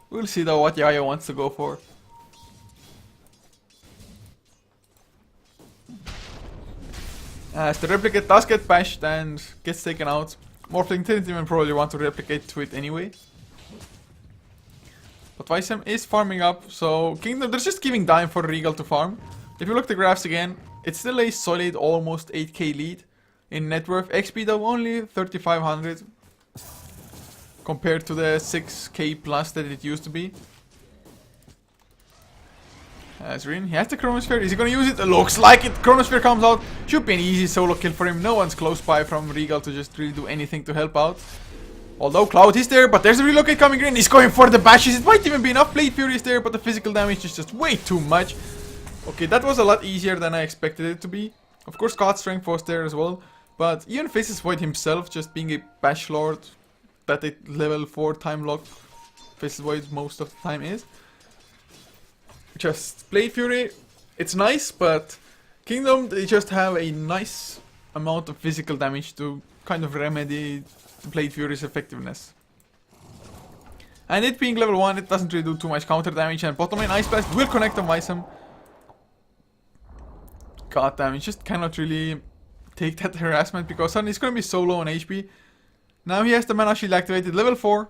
We'll see though what Yaya wants to go for. As the Replicate does get bashed and gets taken out. Morphling didn't even probably want to replicate to it anyway. But Visem is farming up, so Kingdom, they're just giving Dime for Regal to farm. If you look at the graphs again, it's still a solid almost 8k lead. In net worth, XP though only 3500 compared to the 6k plus that it used to be. As Rin, he has the Chronosphere. Is he gonna use it? It looks like it. Chronosphere comes out. Should be an easy solo kill for him. No one's close by from Regal to just really do anything to help out. Although Cloud is there, but there's a relocate coming in. He's going for the bashes. It might even be enough. Blade Fury is there, but the physical damage is just way too much. Okay, that was a lot easier than I expected it to be. Of course, God Strength was there as well. But even Faceless Void himself, just being a Bash Lord, that a level 4 time lock Faceless Void most of the time is. Just Blade Fury, it's nice, but Kingdom, they just have a nice amount of physical damage to kind of remedy Blade Fury's effectiveness. And it being level 1, it doesn't really do too much counter damage, and bottom lane Ice Blast will connect on Visem. God damn, he just cannot really take that harassment because suddenly he's gonna be so low on HP. Now he has the mana shield activated, level 4.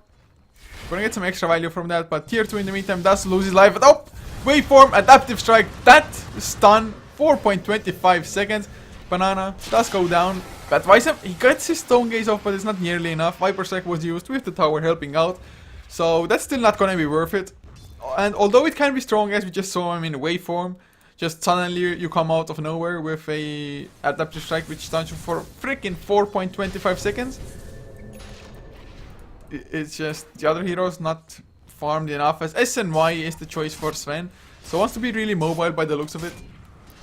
Gonna get some extra value from that, but tier 2 in the meantime does lose his life. But oh! Waveform, Adaptive Strike, that stun, 4.25 seconds. Banana does go down. But Visem, he gets his Stone Gaze off, but it's not nearly enough. Viper Strike was used with the tower helping out. So that's still not gonna be worth it. And although it can be strong, as we just saw him in the waveform, just suddenly you come out of nowhere with a Adaptive Strike which stuns you for freaking 4.25 seconds. It's just the other heroes not farmed enough, as SNY is the choice for Sven. So wants to be really mobile by the looks of it.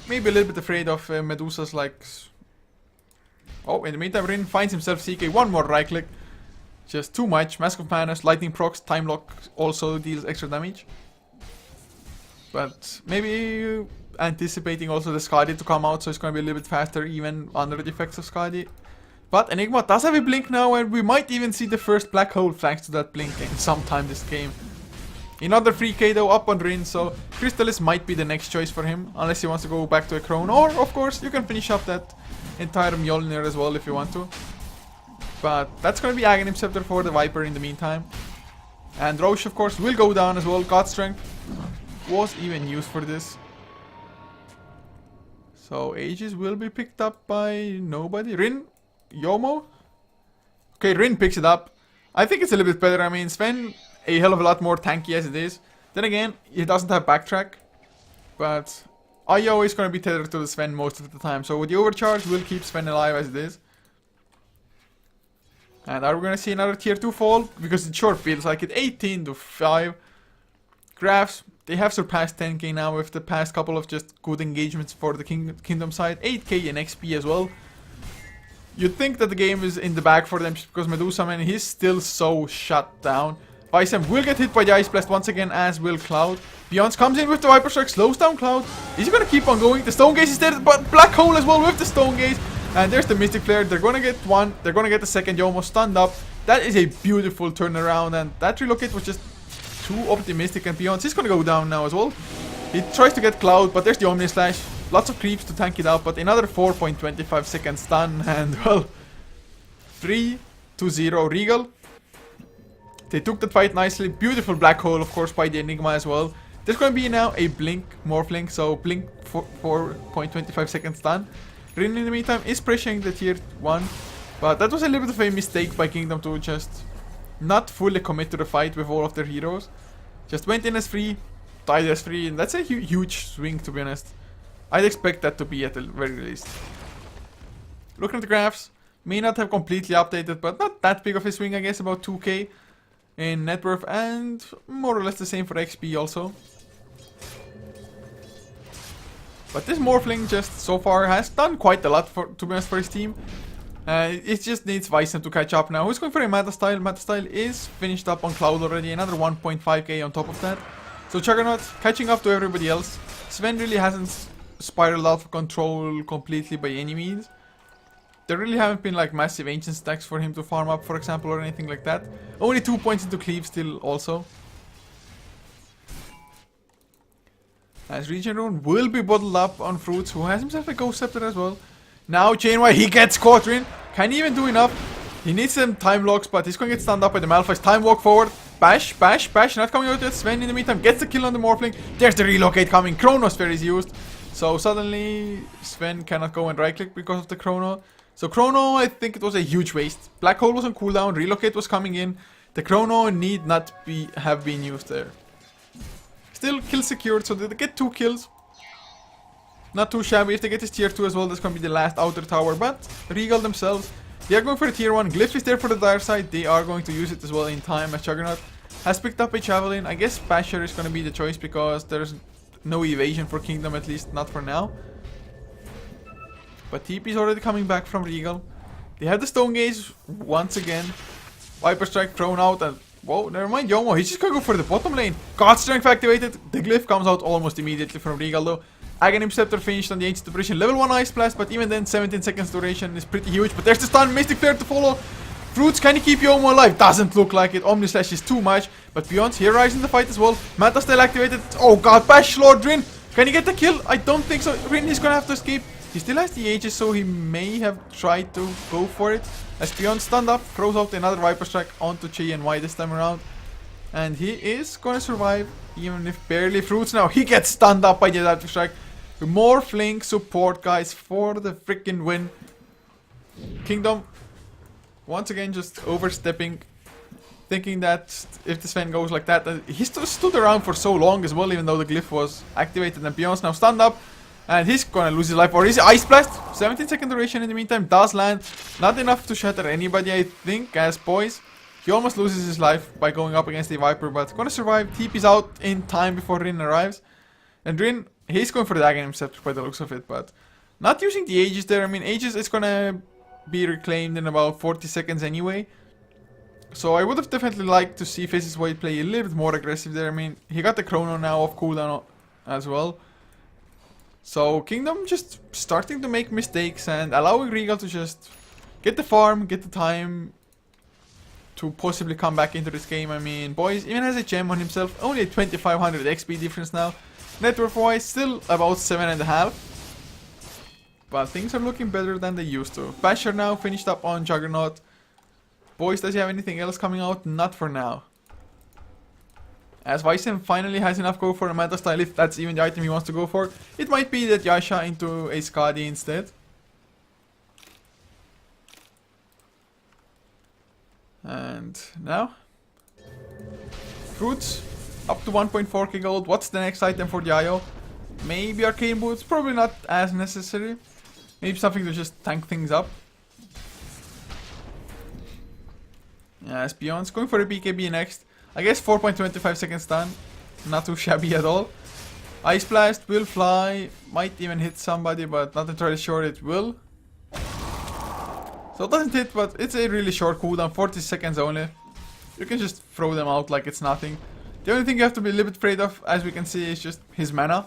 Maybe a little bit afraid of Medusa's like... Oh, in the meantime Rin finds himself CK, one more right click. Just too much. Mask of Madness, Lightning procs, Time Lock also deals extra damage. But maybe anticipating also the Skadi to come out, so it's going to be a little bit faster even under the effects of Skadi. But Enigma does have a blink now, and we might even see the first black hole thanks to that blink in sometime this game. Another 3k though up on Rin, so Crystallis might be the next choice for him, unless he wants to go back to a Crone, or of course you can finish up that entire Mjolnir as well if you want to. But that's going to be Aghanim Scepter for the Viper in the meantime. And Roche of course will go down as well. God Strength was even used for this. So Aegis will be picked up by nobody. Rin? Yomo? Okay, Rin picks it up. I think it's a little bit better. I mean, Sven, a hell of a lot more tanky as it is. Then again, he doesn't have backtrack. But Io is going to be tethered to the Sven most of the time. So with the overcharge, we'll keep Sven alive as it is. And are we going to see another tier 2 fall? Because it sure feels like it. 18 to 5. Graphs, they have surpassed 10k now with the past couple of just good engagements for the Kingdom side. 8k in XP as well. You'd think that the game is in the bag for them just because Medusa, man, he's still so shut down. Bison will get hit by the Ice Blast once again, as will Cloud. Beyonce comes in with the Viper Strike, slows down Cloud. Is he gonna keep on going? The Stone Gaze is dead, but Black Hole as well with the Stone Gaze. And there's the Mystic Flare. They're gonna get one. They're gonna get the second. Yomo stunned up. That is a beautiful turnaround, and that relocate was just too optimistic. And Beyonce is gonna go down now as well. He tries to get Cloud, but there's the Omni Slash. Lots of creeps to tank it out, but another 4.25 second stun, and well, 3-0 Regal. They took that fight nicely. Beautiful Black Hole, of course, by the Enigma as well. There's going to be now a Blink Morphling, so Blink 4.25 second stun. Rin in the meantime is pressuring the tier 1, but that was a little bit of a mistake by Kingdom to just not fully commit to the fight with all of their heroes. Just went in as free, died as free, and that's a huge swing, to be honest. I'd expect that to be at the very least. Looking at the graphs, may not have completely updated, but not that big of a swing, I guess, about 2k in net worth, and more or less the same for XP also. But this Morphling just so far has done quite a lot, to be honest, for his team. It just needs Bison to catch up now. Who's going for a Meta Style? Meta Style is finished up on Cloud already, another 1.5k on top of that. So Juggernaut catching up to everybody else. Sven really hasn't spiraled out of control completely by any means. There really haven't been like massive ancient stacks for him to farm up, for example, or anything like that. Only 2 points into cleave still also. As Regen Rune will be bottled up on Fruits, who has himself a Ghost Scepter as well. Now Chainwire, he gets caught in. Can he even do enough? He needs some time locks, but he's going to get stunned up by the Malphite's time walk forward. Bash, bash, bash, not coming out yet. Sven in the meantime gets the kill on the Morphling. There's the relocate coming. Chronosphere is used. So suddenly Sven cannot go and right click because of the Chrono. So Chrono, I think it was a huge waste. Black Hole was on cooldown, relocate was coming in. The Chrono need not have been used there. Still kill secured, so they get 2 kills. Not too shabby. If they get this tier 2 as well, that's going to be the last outer tower. But Regal themselves, they are going for the tier 1. Glyph is there for the dire side. They are going to use it as well in time, as Juggernaut has picked up a Javelin. I guess Basher is going to be the choice because there's no evasion for Kingdom, at least not for now. But TP is already coming back from Regal. They have the Stone Gaze once again. Viper Strike thrown out, and whoa, never mind Yomo. He's just gonna go for the bottom lane. God Strength activated. The Glyph comes out almost immediately from Regal though. Aghanim Scepter finished on the Ancient Operation. Level 1 Ice Blast, but even then 17 seconds duration is pretty huge. But there's the stun. Mystic Flare to follow. Fruits, can he keep Yomo alive? Doesn't look like it. Omni Slash is too much. But Beyond's here rising the fight as well. Manta still activated. Oh god, Bash Lord Rin. Can he get the kill? I don't think so. Rin is gonna have to escape. He still has the Aegis, so he may have tried to go for it. As Beyond stunned up, throws out another Viper Strike onto Chi and Y this time around. And he is gonna survive, even if barely. Fruits now. He gets stunned up by the Viper Strike. More flank support, guys, for the freaking win. Kingdom, once again, just overstepping. Thinking that if the Sven goes like that, he stood around for so long as well, even though the Glyph was activated. And Beyond's now stunned up. And he's gonna lose his life, or is it Ice Blast? 17 second duration in the meantime, does land. Not enough to shatter anybody, I think, as boys. He almost loses his life by going up against the Viper, but gonna survive. TP's out in time before Rin arrives. And Rin, he's going for the Aghanim Scepter by the looks of it, but not using the Aegis there. I mean, Aegis is gonna be reclaimed in about 40 seconds anyway. So I would have definitely liked to see Faces White play a little bit more aggressive there. I mean, he got the Chrono now off cooldown as well. So Kingdom just starting to make mistakes and allowing Regal to just get the farm, get the time to possibly come back into this game. I mean, boys even has a gem on himself, only a 2500 XP difference now. Net worth wise, still about 7.5. But things are looking better than they used to. Basher now finished up on Juggernaut. Boys, does he have anything else coming out? Not for now. As Bison finally has enough go for a Manta Style, if that's even the item he wants to go for. It might be that Yasha into a Skadi instead. And now Fruits up to 1.4k gold. What's the next item for the IO? Maybe Arcane Boots, probably not as necessary. Maybe something to just tank things up. As Beyond's going for a BKB next. I guess 4.25 second stun. Not too shabby at all. Ice Blast will fly. Might even hit somebody, but not entirely sure it will. So it doesn't hit, but it's a really short cooldown. 40 seconds only. you can just throw them out like it's nothing. The only thing you have to be a little bit afraid of, as we can see, is just his mana.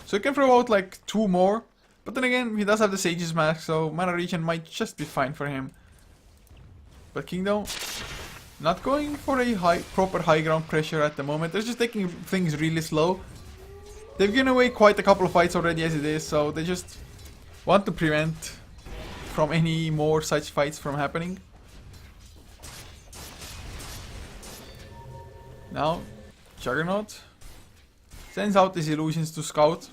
So you can throw out like 2 more. But then again, he does have the Sage's Mask, so mana regen might just be fine for him. But Kingdom, not going for a proper high ground pressure at the moment. They're just taking things really slow. They've given away quite a couple of fights already as it is, so they just want to prevent from any more such fights from happening. Now, Juggernaut sends out his illusions to scout.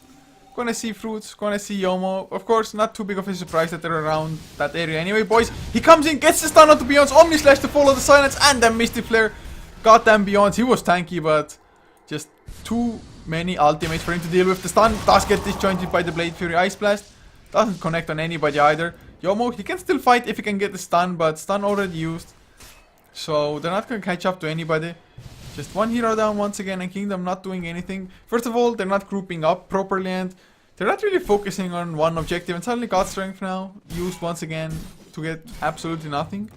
Gonna see Fruits, gonna see Yomo. Of course, not too big of a surprise that they're around that area anyway, boys. He comes in, gets the stun onto Beyond's Omni Slash to follow the silence, and then Misty Flare. Goddamn Beyond, he was tanky, but just too many ultimates for him to deal with. The stun does get disjointed by the Blade Fury Ice Blast. Doesn't connect on anybody either. Yomo, he can still fight if he can get the stun, but stun already used. So they're not gonna catch up to anybody. Just one hero down once again, and Kingdom not doing anything. First of all, they're not grouping up properly, and they're not really focusing on one objective. And suddenly God Strength now used once again to get absolutely nothing.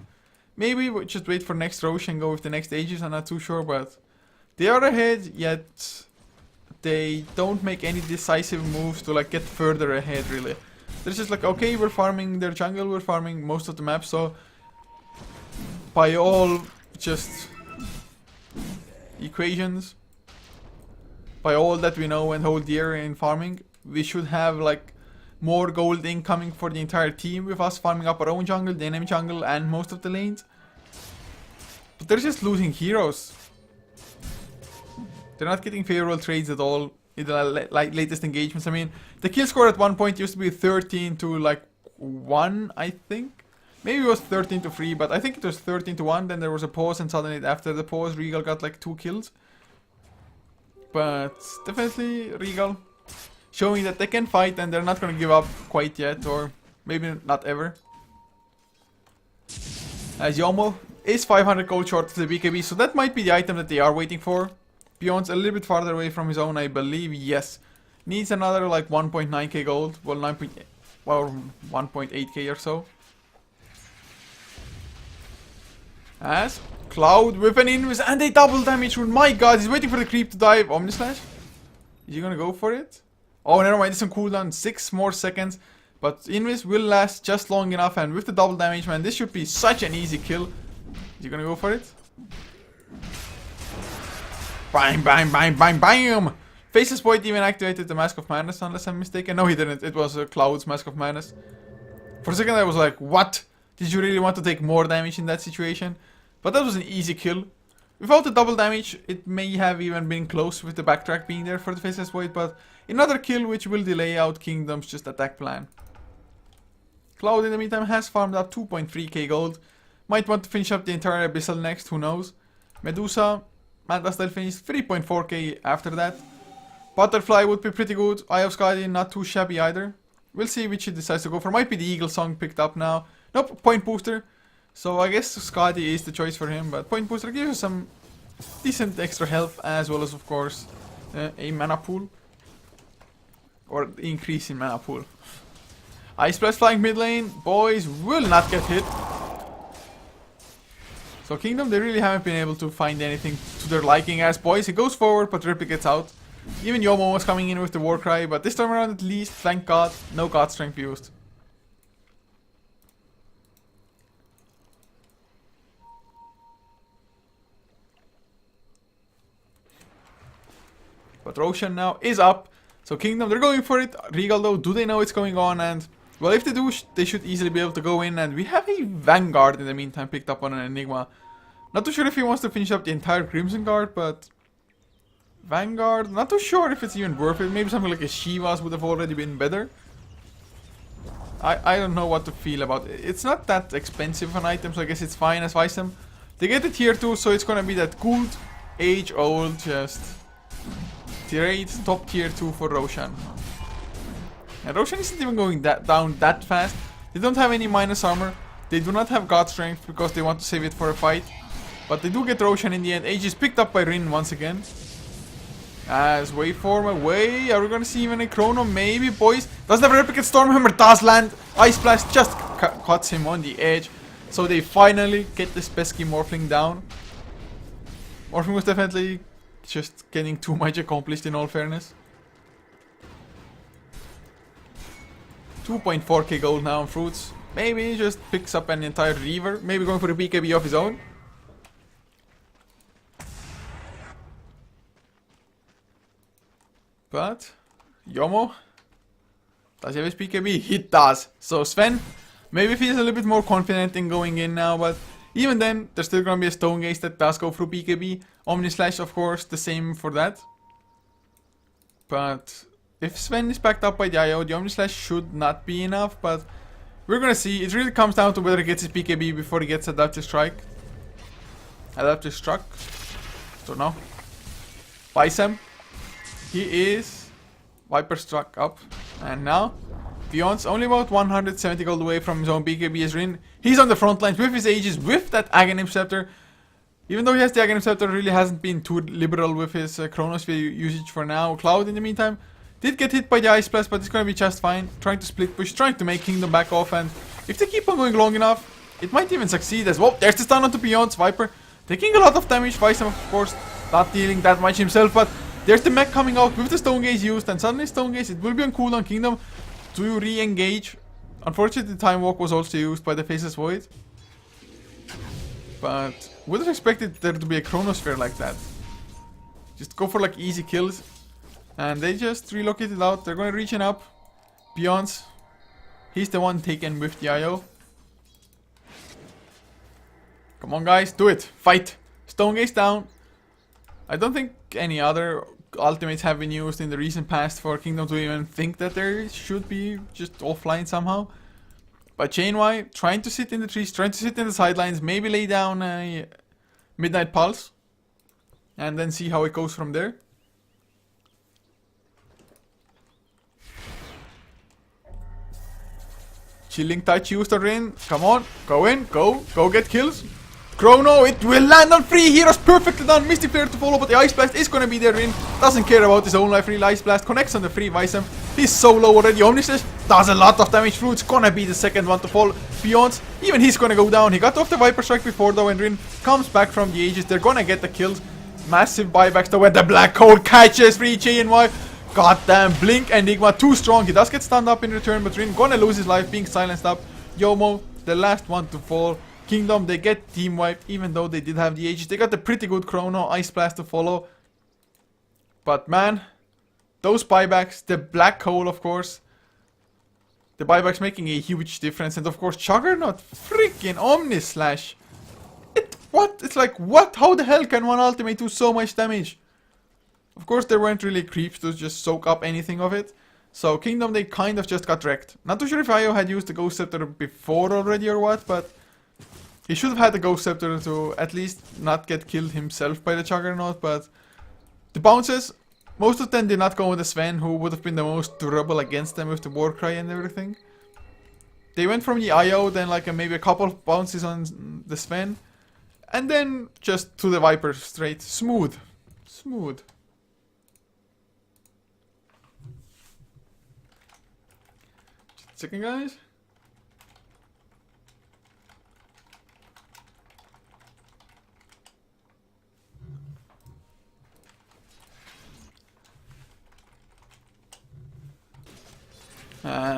Maybe we'll just wait for next Roche and go with the next Aegis, I'm not too sure, but they are ahead, yet they don't make any decisive moves to like get further ahead really. They're just like, okay, we're farming their jungle, we're farming most of the map, so by all just equations, by all that we know and hold dear in farming, we should have like more gold incoming for the entire team with us farming up our own jungle, the enemy jungle, and most of the lanes. But they're just losing heroes. They're not getting favorable trades at all in the latest engagements. I mean, the kill score at one point used to be 13 to like 1, I think. Maybe it was 13 to 3, but I think it was 13 to 1. Then there was a pause, and suddenly after the pause, Regal got like 2 kills. But definitely Regal showing that they can fight and they're not going to give up quite yet, or maybe not ever. As Yomo is 500 gold short of the BKB, so that might be the item that they are waiting for. Beyond's a little bit farther away from his own, I believe. Yes, needs another like 1.9k gold, well 1.8k or so. As Cloud with an invis and a double damage rune. My god, he's waiting for the creep to dive. Omni Slash? Is he gonna go for it? Oh, never mind, it's on cooldown. 6 more seconds. But invis will last just long enough, and with the double damage, man, this should be such an easy kill. Is he gonna go for it? Bang, bang, bang, bang, bam! Faceless Void even activated the Mask of Madness, unless I'm mistaken. No, he didn't. It was Cloud's Mask of Madness. For a second, I was like, what? Did you really want to take more damage in that situation? But that was an easy kill. Without the double damage, it may have even been close with the backtrack being there for the Faceless Void, but another kill which will delay out Kingdom's just attack plan. Cloud in the meantime has farmed up 2.3k gold. Might want to finish up the entire Abyssal next, who knows. Medusa, Manta still finished 3.4k after that. Butterfly would be pretty good. Eye of Skadi not too shabby either. We'll see which he decides to go for. Might be the Eagle Song picked up now. Nope, Point Booster. So I guess Skadi is the choice for him, but Point Booster gives you some decent extra health, as well as of course a mana pool. Or increase in mana pool. Ice Blast flying mid lane, boys, will not get hit. So Kingdom, they really haven't been able to find anything to their liking, as boys, he goes forward but Rippy gets out. Even Yomo was coming in with the Warcry, but this time around at least, thank god, no God Strength used. But Roshan now is up. So Kingdom, they're going for it. Regal though, do they know what's going on? And well, if they do, they should easily be able to go in. And we have a Vanguard in the meantime picked up on an Enigma. Not too sure if he wants to finish up the entire Crimson Guard, but Vanguard, not too sure if it's even worth it. Maybe something like a Shiva's would have already been better. I don't know what to feel about it. It's not that expensive an item, so I guess it's fine as item. They get the tier 2, so it's gonna be that good, age-old, just tier 8, top tier 2 for Roshan. And Roshan isn't even going down that fast. They don't have any minus armor. They do not have God Strength because they want to save it for a fight. But they do get Roshan in the end. Age is picked up by Rin once again. As waveform away. Are we gonna see even a Chrono? Maybe, boys. Doesn't have a replicate. Stormhammer does land. Ice Blast just cuts him on the edge. So they finally get this pesky Morphling down. Morphing was definitely just getting too much accomplished in all fairness. 2.4k gold now on fruits. Maybe he just picks up an entire Reaver. Maybe going for a BKB of his own. But Yomo, does he have his BKB? He does. So Sven maybe feels a little bit more confident in going in now, but even then, there's still gonna be a Stone Gaze that does go through BKB. Omni Slash, of course, the same for that. But if Sven is backed up by the IO, the Omni Slash should not be enough, but we're gonna see. It really comes down to whether he gets his BKB before he gets Adaptive Strike. Adaptive Struck. Don't know. Bicep. He is Viper struck up. And now, Beyond's only about 170 gold away from his own BKB as Rin. He's on the front lines with his Aegis, with that Aghanim Scepter. Even though he has the Aghanim Scepter, really hasn't been too liberal with his Chronosphere usage for now. Cloud, in the meantime, did get hit by the Ice Blast, but it's gonna be just fine. Trying to split push, trying to make Kingdom back off, and if they keep on going long enough, it might even succeed as well. There's the stun onto Beyond's Viper. Taking a lot of damage. Bison, of course, not dealing that much himself, but there's the mech coming out with the Stone Gaze used, and suddenly Stone Gaze, it will be on cooldown. Kingdom to re-engage. Unfortunately, the Time Walk was also used by the Faceless Void. But would have expected there to be a Chronosphere like that. Just go for like easy kills. And they just relocated out. They're going to reach up. Beyond's. He's the one taken with the IO. Come on, guys. Do it. Fight. Stone Gaze down. I don't think any other ultimates have been used in the recent past for Kingdom to even think that there should be just offline somehow. But Chain-Y, trying to sit in the trees, trying to sit in the sidelines, maybe lay down a Midnight Pulse. And then see how it goes from there. Chilling Touch used on Rin. Come on, go in, go get kills. Chrono, it will land on 3 heroes, perfectly done. Mystic Flare to follow, but the Ice Blast is gonna be there. Rin doesn't care about his own life. Real Ice Blast connects on the free Visem. He's so low already. Omnislash does a lot of damage through. It's gonna be the second one to fall. Beyond, even he's gonna go down. He got off the Viper Strike before though, and Rin comes back from the Aegis. They're gonna get the kills. Massive buybacks though, when the Black Hole catches free Chain-Y. Goddamn, Blink Enigma too strong. He does get stunned up in return, but Rin gonna lose his life being silenced up. Yomo, the last one to fall. Kingdom, they get team wipe, even though they did have the Aegis. They got a pretty good Chrono, Ice Blast to follow. But man, those buybacks, the Black Hole of course. The buybacks making a huge difference. And of course, Juggernaut, freaking Omni Slash. What? It's like, what? How the hell can one ultimate do so much damage? Of course, there weren't really creeps to just soak up anything of it. So Kingdom, they kind of just got wrecked. Not too sure if Io had used the Ghost Scepter before already or what, but he should have had the Ghost Scepter to at least not get killed himself by the Juggernaut. But the bounces, most of them did not go with the Sven, who would have been the most durable against them with the Warcry and everything. They went from the IO, then like maybe a couple of bounces on the Sven, and then just to the Viper straight. Smooth. Smooth. Just a second, guys.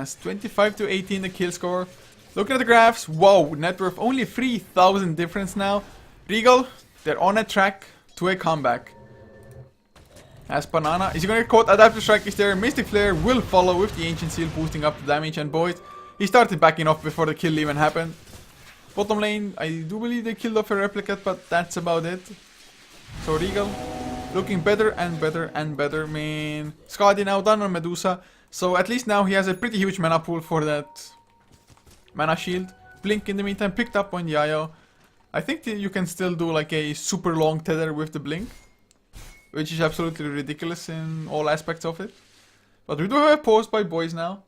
It's 25 to 18 the kill score. Looking at the graphs, whoa, net worth only 3,000 difference now. Regal, they're on a track to a comeback. As Banana, is he gonna get caught? Adaptive Strike is there. Mystic Flare will follow with the Ancient Seal boosting up the damage, and boys, he started backing off before the kill even happened. Bottom lane, I do believe they killed off a Replicate, but that's about it. So Regal, looking better and better and better. Man, Skadi now done on Medusa. So at least now he has a pretty huge mana pool for that mana shield. Blink in the meantime picked up on the IO. I think you can still do like a super long tether with the Blink, which is absolutely ridiculous in all aspects of it. But we do have a post by boys now.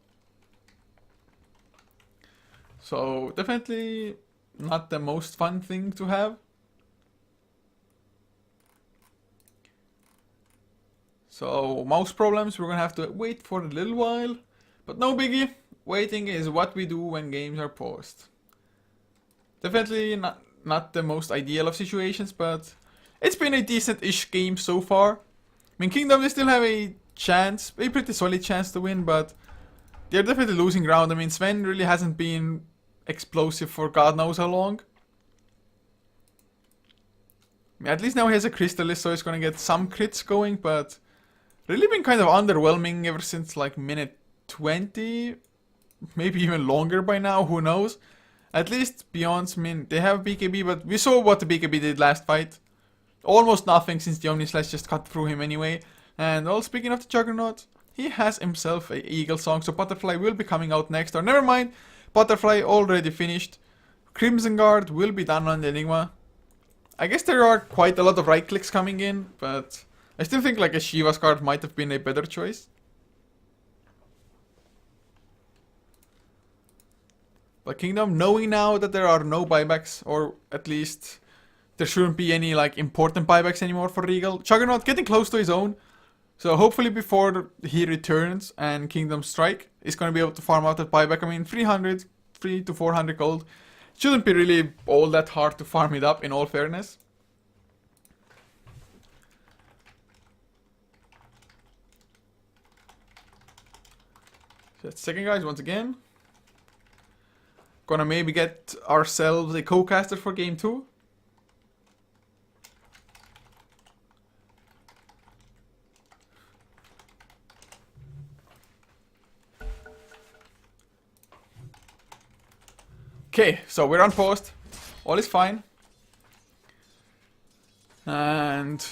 So definitely not the most fun thing to have. So, mouse problems, we're gonna have to wait for a little while. But no biggie, waiting is what we do when games are paused. Definitely not the most ideal of situations, but it's been a decent-ish game so far. I mean, Kingdom, they still have a chance, a pretty solid chance to win, but they're definitely losing ground. I mean, Sven really hasn't been explosive for God knows how long. I mean, at least now he has a Crystallis, so he's gonna get some crits going, but really been kind of underwhelming ever since like minute 20, maybe even longer by now, who knows. At least Beyond's, I mean, they have BKB, but we saw what the BKB did last fight. Almost nothing since the Omni Slash just cut through him anyway. And well, speaking of the Juggernaut, he has himself a Eagle song, so Butterfly will be coming out next. Or never mind, Butterfly already finished. Crimson Guard will be done on the Enigma. I guess there are quite a lot of right clicks coming in, but I still think like a Shiva's card might have been a better choice. But Kingdom, knowing now that there are no buybacks, or at least there shouldn't be any like important buybacks anymore for Regal. Juggernaut getting close to his own. So hopefully before he returns and Kingdom Strike is going to be able to farm out that buyback. I mean, 300 to 400 gold. Shouldn't be really all that hard to farm it up, in all fairness. Just checking, guys, once again. Gonna maybe get ourselves a co-caster for game 2. Okay, so we're on post. All is fine. And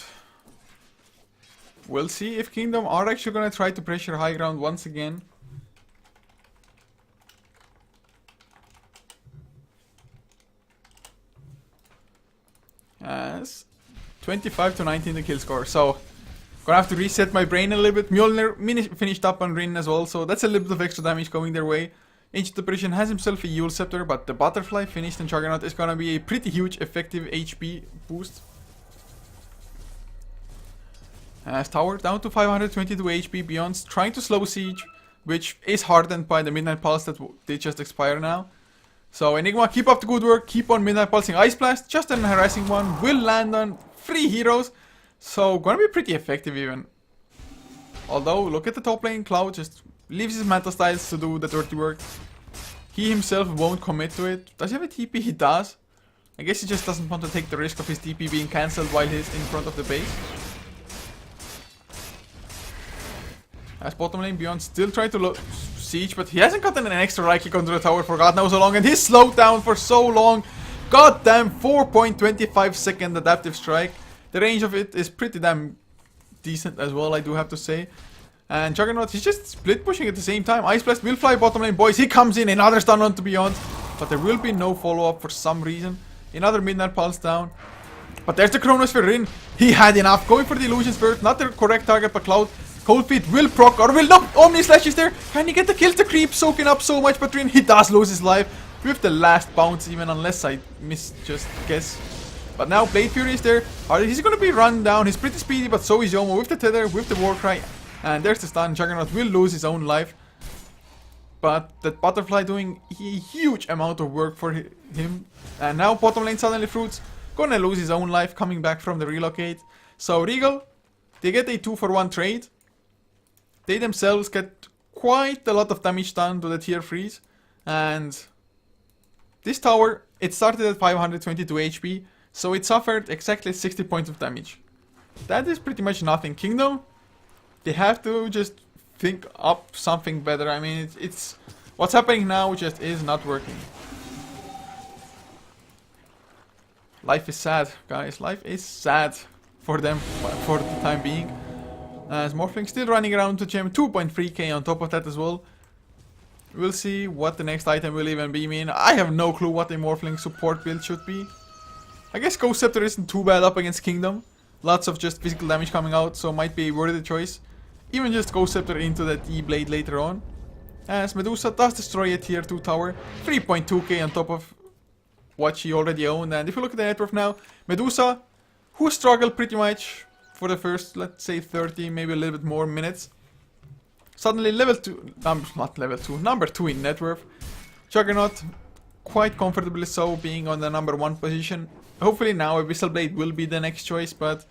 we'll see if Kingdom are actually gonna try to pressure high ground once again. As 25 to 19 the kill score. So gonna have to reset my brain a little bit. Mjolnir finished up on Rin as well, so that's a little bit of extra damage going their way. Ancient Apparition has himself a Yule Scepter, but the Butterfly finished and Juggernaut is gonna be a pretty huge effective HP boost. As Tower down to 522 HP, Beyond's trying to slow siege, which is hardened by the Midnight Pulse that did just expire now. So Enigma, keep up the good work, keep on Midnight Pulsing Ice Blast, just an harassing one, will land on 3 heroes, so gonna be pretty effective even. Although, look at the top lane, Cloud just leaves his Manta Styles to do the dirty work. He himself won't commit to it. Does he have a TP? He does. I guess he just doesn't want to take the risk of his TP being cancelled while he's in front of the base. As bottom lane, Beyond still trying to siege, but he hasn't gotten an extra right click onto the tower for God knows how long, and he's slowed down for so long. Goddamn, 4.25 second adaptive strike. The range of it is pretty damn decent as well, I do have to say. And Juggernaut, he's just split pushing at the same time. Ice Blast will fly bottom lane, boys. He comes in, another stun onto Beyond. But there will be no follow-up for some reason. Another Midnight Pulse down. But there's the Chronosphere Rin. He had enough. Going for the Illusion Spirit. Not the correct target, but Cloud. Cold Feet will proc or will not. Omni Slash is there. Can he get the kill to creep? Soaking up so much, but Rin, he does lose his life. With the last bounce, even unless I just guess. But now Blade Fury is there. He's going to be run down. He's pretty speedy, but so is Yomo with the Tether, with the Warcry. And there's the stun. Juggernaut will lose his own life. But that Butterfly doing a huge amount of work for him. And now bottom lane suddenly Fruits gonna lose his own life coming back from the relocate. So Regal, they get a 2-for-1 trade. They themselves get quite a lot of damage done to the tier 3s. And this tower, it started at 522 HP. So it suffered exactly 60 points of damage. That is pretty much nothing. Kingdom, they have to just think up something better. I mean, it's what's happening now just is not working. Life is sad, guys. Life is sad for them for the time being. As Morphling still running around to gem 2.3k on top of that as well. We'll see what the next item will even be. I mean, I have no clue what a Morphling support build should be. I guess Ghost Scepter isn't too bad up against Kingdom. Lots of just physical damage coming out, so might be a worthy choice. Even just Ghost Scepter into that E-Blade later on. As Medusa does destroy a tier 2 tower. 3.2k on top of what she already owned. And if you look at the net worth now, Medusa, who struggled pretty much for the first, let's say 30, maybe a little bit more minutes. Suddenly level 2, not level 2, number 2 in net worth. Juggernaut, quite comfortably so, being on the number 1 position. Hopefully now Abyssal Blade will be the next choice, but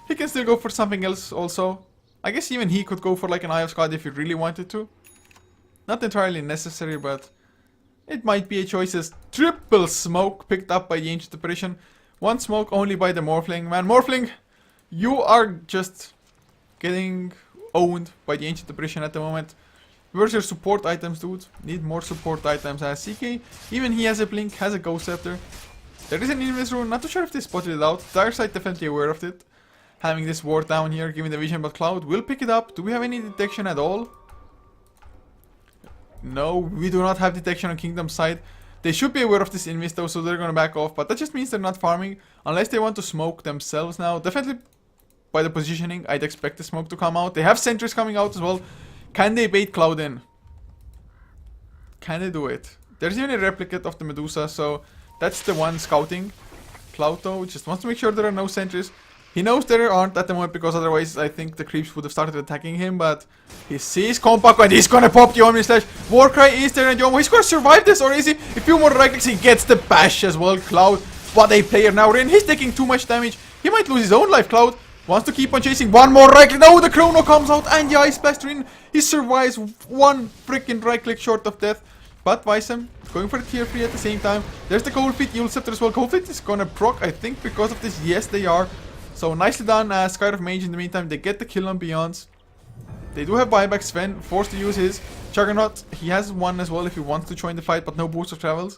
he can still go for something else also. I guess even he could go for like an Eye of Scud if he really wanted to. Not entirely necessary, but it might be a choice. As triple smoke picked up by the Ancient Apparition. 1 smoke only by the Morphling. Man, Morphling, you are just getting owned by the Ancient Apparition at the moment. Where's your support items, dude? Need more support items. As CK, even he has a Blink, has a Ghost Scepter. There is an Invis Rune, not too sure if they spotted it out. Direside definitely aware of it. Having this ward down here, giving the vision, but Cloud will pick it up. Do we have any detection at all? No, we do not have detection on Kingdom's side. They should be aware of this Invis though, so they're gonna back off. But that just means they're not farming, unless they want to smoke themselves now. Definitely, by the positioning, I'd expect the smoke to come out. They have sentries coming out as well. Can they bait Cloud in? Can they do it? There's even a replicate of the Medusa, so that's the one scouting. Cloud though just wants to make sure there are no sentries. He knows there aren't at the moment, because otherwise I think the creeps would have started attacking him, but he sees Compact and he's gonna pop the Omni Slash. Warcry is there, and Yomo, he's gonna survive this, or is he? A few more right clicks, he gets the bash as well. Cloud, what a player now, Rin. He's taking too much damage. He might lose his own life. Cloud wants to keep on chasing. One more right click. No, the Chrono comes out and the Ice Blast Rin. He survives one freaking right click short of death. But Visam going for the tier 3 at the same time. There's the Cold Feet, Yule Scepter as well. Cold Feet is gonna proc, I think, because of this. Yes, they are. So nicely done. Sky of Mage in the meantime. They get the kill on Beyonds. They do have buyback. Sven forced to use his Juggernaut. He has one as well if he wants to join the fight, but no boost of travels.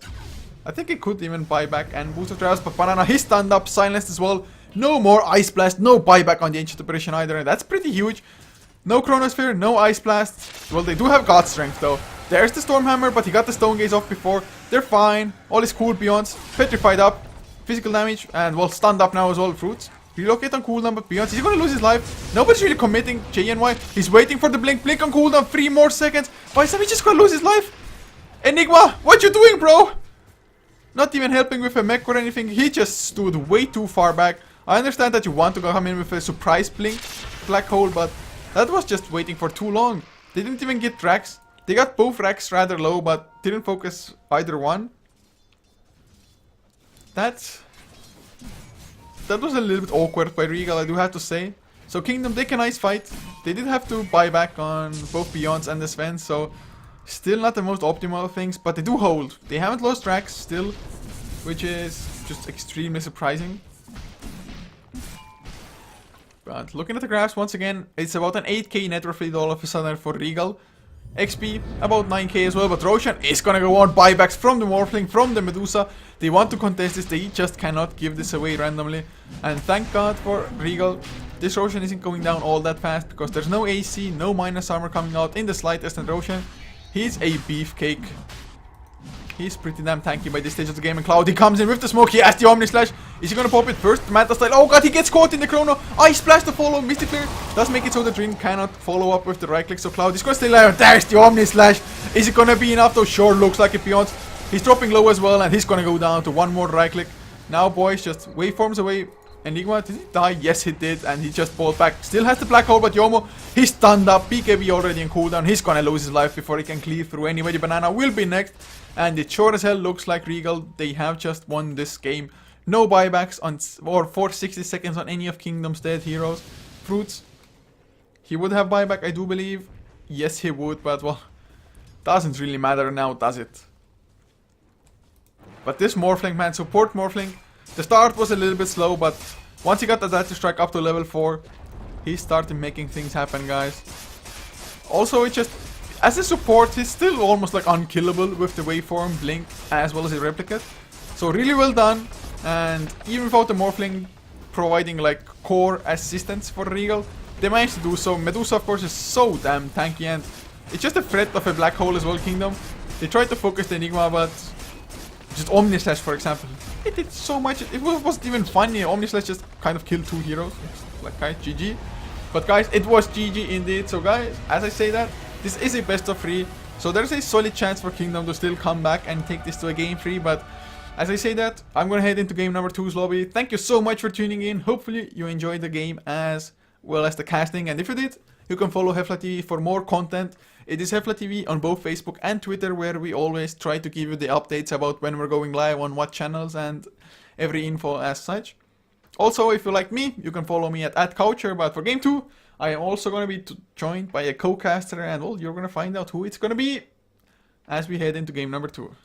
I think he could even buy back and boost of travels, but Banana, he's stunned up, silenced as well. No more Ice Blast, no buyback on the Ancient Apparition either, and that's pretty huge. No Chronosphere, no Ice Blast. Well, they do have God Strength though. There's the Stormhammer, but he got the Stone Gaze off before. They're fine. All is cool. Beyonds petrified up, physical damage, and well, stunned up now as well. Fruits relocate on cooldown, but Beyonds, he's gonna lose his life. Nobody's really committing. JNY, he's waiting for the blink. Blink on cooldown, 3 more seconds. Why is he just gonna lose his life? Enigma, what you doing, bro? Not even helping with a mech or anything. He just stood way too far back. I understand that you want to come in with a surprise blink, black hole, but that was just waiting for too long. They didn't even get racks. They got both racks rather low, but didn't focus either one. That was a little bit awkward by Regal, I do have to say. So Kingdom, they can ice fight. They did have to buy back on both Beyonds and the Sven, so still not the most optimal things, but they do hold. They haven't lost racks still, which is just extremely surprising. But looking at the graphs once again, it's about an 8k net worth lead all of a sudden for Regal. XP about 9k as well, but Roshan is gonna go on buybacks from the Morphling, from the Medusa. They want to contest this, they just cannot give this away randomly. And thank God for Regal, this Roshan isn't going down all that fast, because there's no AC, no minus armor coming out in the slightest, and Roshan, he's a beefcake. He's pretty damn tanky by this stage of the game, and Cloud, he comes in with the smoke, he has the Omni Slash. Is he gonna pop it first? Manta style, oh god, he gets caught in the Chrono. Ice Splash to follow, Mystic Flare does make it so the Drin cannot follow up with the right click, so Cloud is gonna stay alive. There's the Omni Slash. Is it gonna be enough though? Sure looks like it beyond. He's dropping low as well, and he's gonna go down to one more right click. Now boys, just waveforms away. Enigma, did he die? Yes he did, and he just pulled back. Still has the black hole, but Yomo, he's stunned up. BKB already in cooldown. He's gonna lose his life before he can cleave through anyway. The Banana will be next. And it sure as hell looks like Regal, they have just won this game. No buybacks on or for 60 seconds on any of Kingdom's dead heroes. Fruits, he would have buyback, I do believe. Yes, he would, but well, doesn't really matter now, does it? But this Morphling, man, support Morphling. The start was a little bit slow, but once he got the Data Strike up to level 4, he started making things happen, guys. Also, it just, as a support, he's still almost like unkillable with the waveform, blink, as well as a replicate. So really well done, and even without the Morphling providing like core assistance for Regal, they managed to do so. Medusa of course is so damn tanky, and it's just a threat of a black hole as well, Kingdom. They tried to focus the Enigma, but just Omni Slash for example, it did so much, it wasn't even funny. Omni Slash just kind of killed 2 heroes, like guys, GG. But guys, it was GG indeed. So guys, as I say that, this is a best of 3, so there's a solid chance for Kingdom to still come back and take this to a game 3. But as I say that, I'm gonna head into game number 2's lobby. Thank you so much for tuning in. Hopefully you enjoyed the game as well as the casting, and if you did, You can follow HeflaTV for more content. It is HeflaTV on both Facebook and Twitter, where we always try to give you the updates about when we're going live on what channels and every info as such. Also, if you like me, you can follow me at @Coucher, but for Game 2, I am also going to be joined by a co-caster, and well, you're going to find out who it's going to be as we head into game number 2.